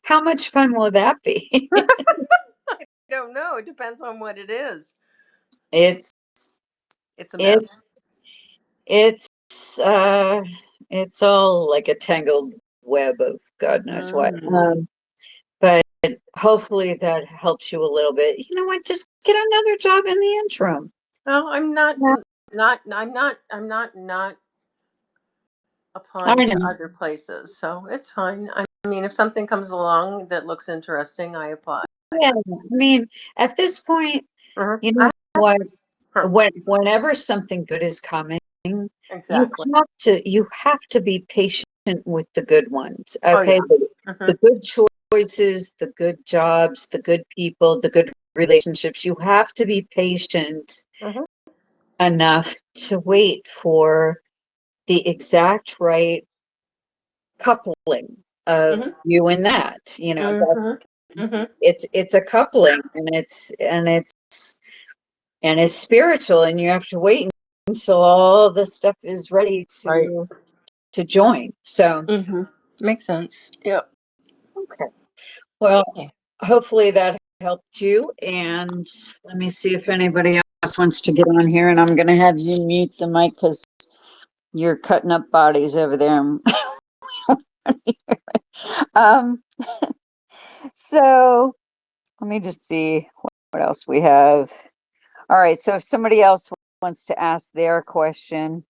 how much fun will that be? I don't know. It depends on what it is. It's It's a mess. it's it's uh it's all like a tangled web of God knows what. Mm. But hopefully that helps you a little bit. You know what? Just get another job in the interim. Well, I'm not, Yeah, not I applying to know. other places, so it's fine. I mean, if something comes along that looks interesting, I apply. Yeah, I mean, at this point, Mhm. you know what? Huh. Whenever something good is coming, Exactly. you have to be patient with the good ones. Oh Okay, yeah. the Hmm. good choices, the good jobs, the good people, the good relationships. You have to be patient Hmm. enough to wait for the exact right coupling of Hmm. you and that. That's, Hmm. Hmm. it's a coupling, and it's spiritual, and you have to wait until all the stuff is ready Right. to join. So, Hmm. Makes sense. Yep. okay. Well, Okay. hopefully that helped you. And let me see if anybody else wants to get on here. And I'm going to have you mute the mic because you're cutting up bodies over there. um, so let me just see what else we have. All right. So if somebody else wants to ask their question,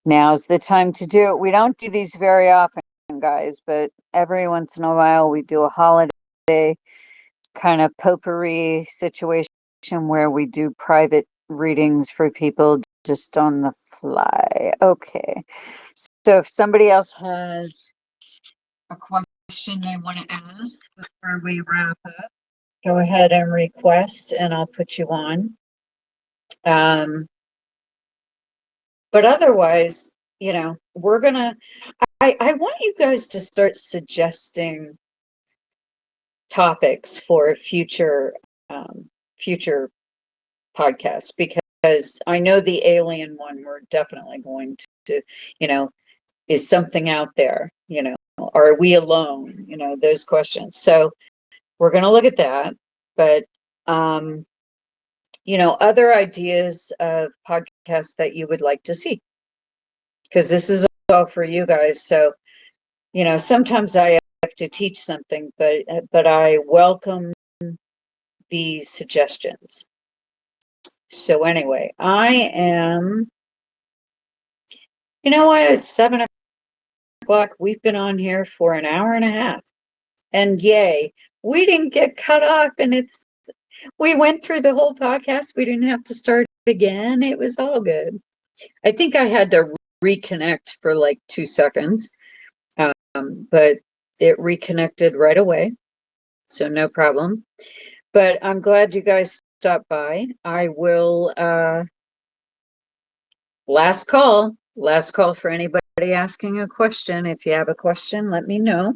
now's the time to do it. We don't do these very often, guys, but every once in a while we do a holiday kind of potpourri situation where we do private readings for people just on the fly. Okay. So if somebody else has a question they want to ask before we wrap up, go ahead and request and I'll put you on. But otherwise, we're gonna, I want you guys to start suggesting topics for future podcasts, because I know the alien one we're definitely going to, you know, is something out there, are we alone? Those questions. So we're going to look at that. But other ideas of podcasts that you would like to see, because this is all for you guys. So sometimes I have to teach something, but I welcome these suggestions. So anyway, I am, you know what, it's 7 o'clock. We've been on here for an hour and a half. And yay, we didn't get cut off, and we went through the whole podcast. We didn't have to start again. It was all good. I think I had to reconnect for like 2 seconds, but it reconnected right away. So no problem. But I'm glad you guys stopped by. I will, last call for anybody asking a question. If you have a question, let me know.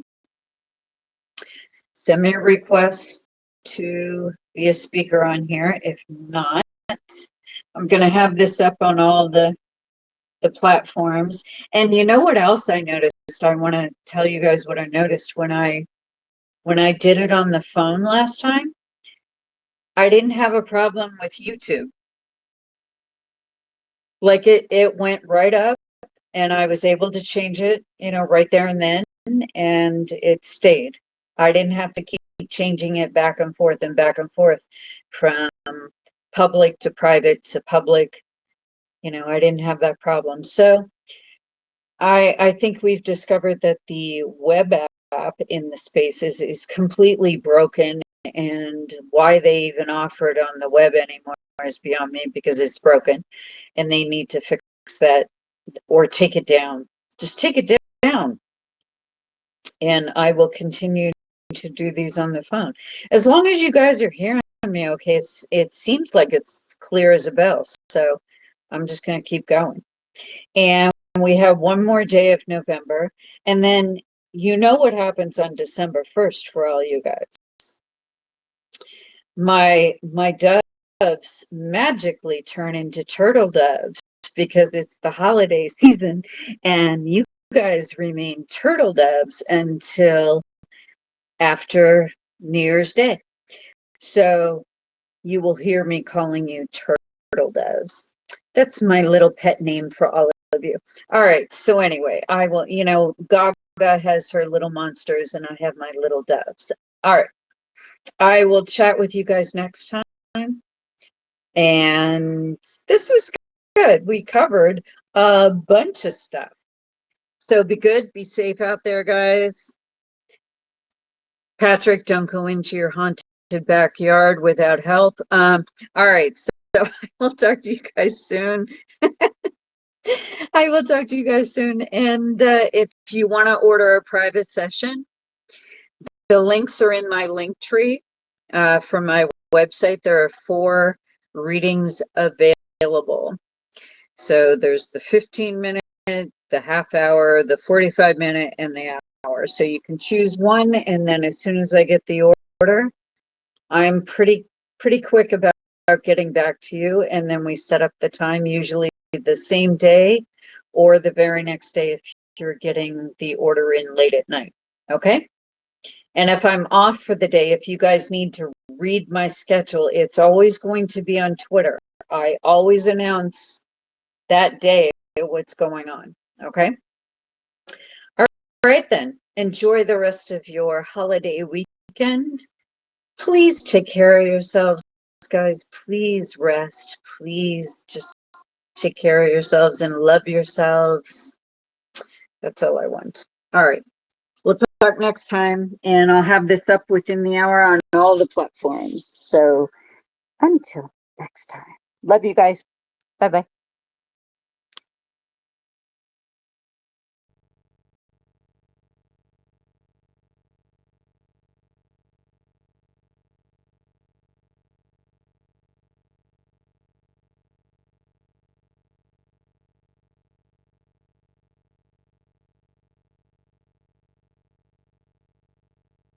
Send me a request to be a speaker on here. If not, I'm going to have this up on all the platforms. And you know what else I noticed? I want to tell you guys what I noticed when I did it on the phone last time. I didn't have a problem with YouTube. Like it went right up and I was able to change it, right there and then, and it stayed. I didn't have to keep changing it back and forth from public to private to public. I didn't have that problem. So I think we've discovered that the web app in the spaces is completely broken, and why they even offer it on the web anymore is beyond me, because it's broken and they need to fix that or take it down. Just take it down. And I will continue to do these on the phone. As long as you guys are hearing me okay, it seems like it's clear as a bell. So I'm just going to keep going. And we have one more day of November. And then you know what happens on December 1st for all you guys. My doves magically turn into turtle doves because it's the holiday season, and you guys remain turtle doves until after New Year's Day. So you will hear me calling you turtle doves. That's my little pet name for all of you. All right. So anyway, I will, Gaga has her little monsters and I have my little doves. All right. I will chat with you guys next time. And this was good. We covered a bunch of stuff. So be good. Be safe out there, guys. Patrick, don't go into your haunted backyard without help. All right. So I will talk to you guys soon. I will talk to you guys soon. And if you want to order a private session, the links are in my link tree from my website. There are 4 readings available. So there's the 15-minute, the half hour, the 45-minute, and the hour. So you can choose one, and then as soon as I get the order, I'm pretty quick about getting back to you, and then we set up the time, usually the same day or the very next day if you're getting the order in late at night. Okay? And if I'm off for the day, if you guys need to read my schedule, it's always going to be on Twitter. I always announce that day what's going on. Okay? All right then. Enjoy the rest of your holiday weekend. Please take care of yourselves, guys. Please rest. Please just take care of yourselves and love yourselves. That's all I want. All right. We'll talk next time, and I'll have this up within the hour on all the platforms. So until next time, love you guys. Bye-bye.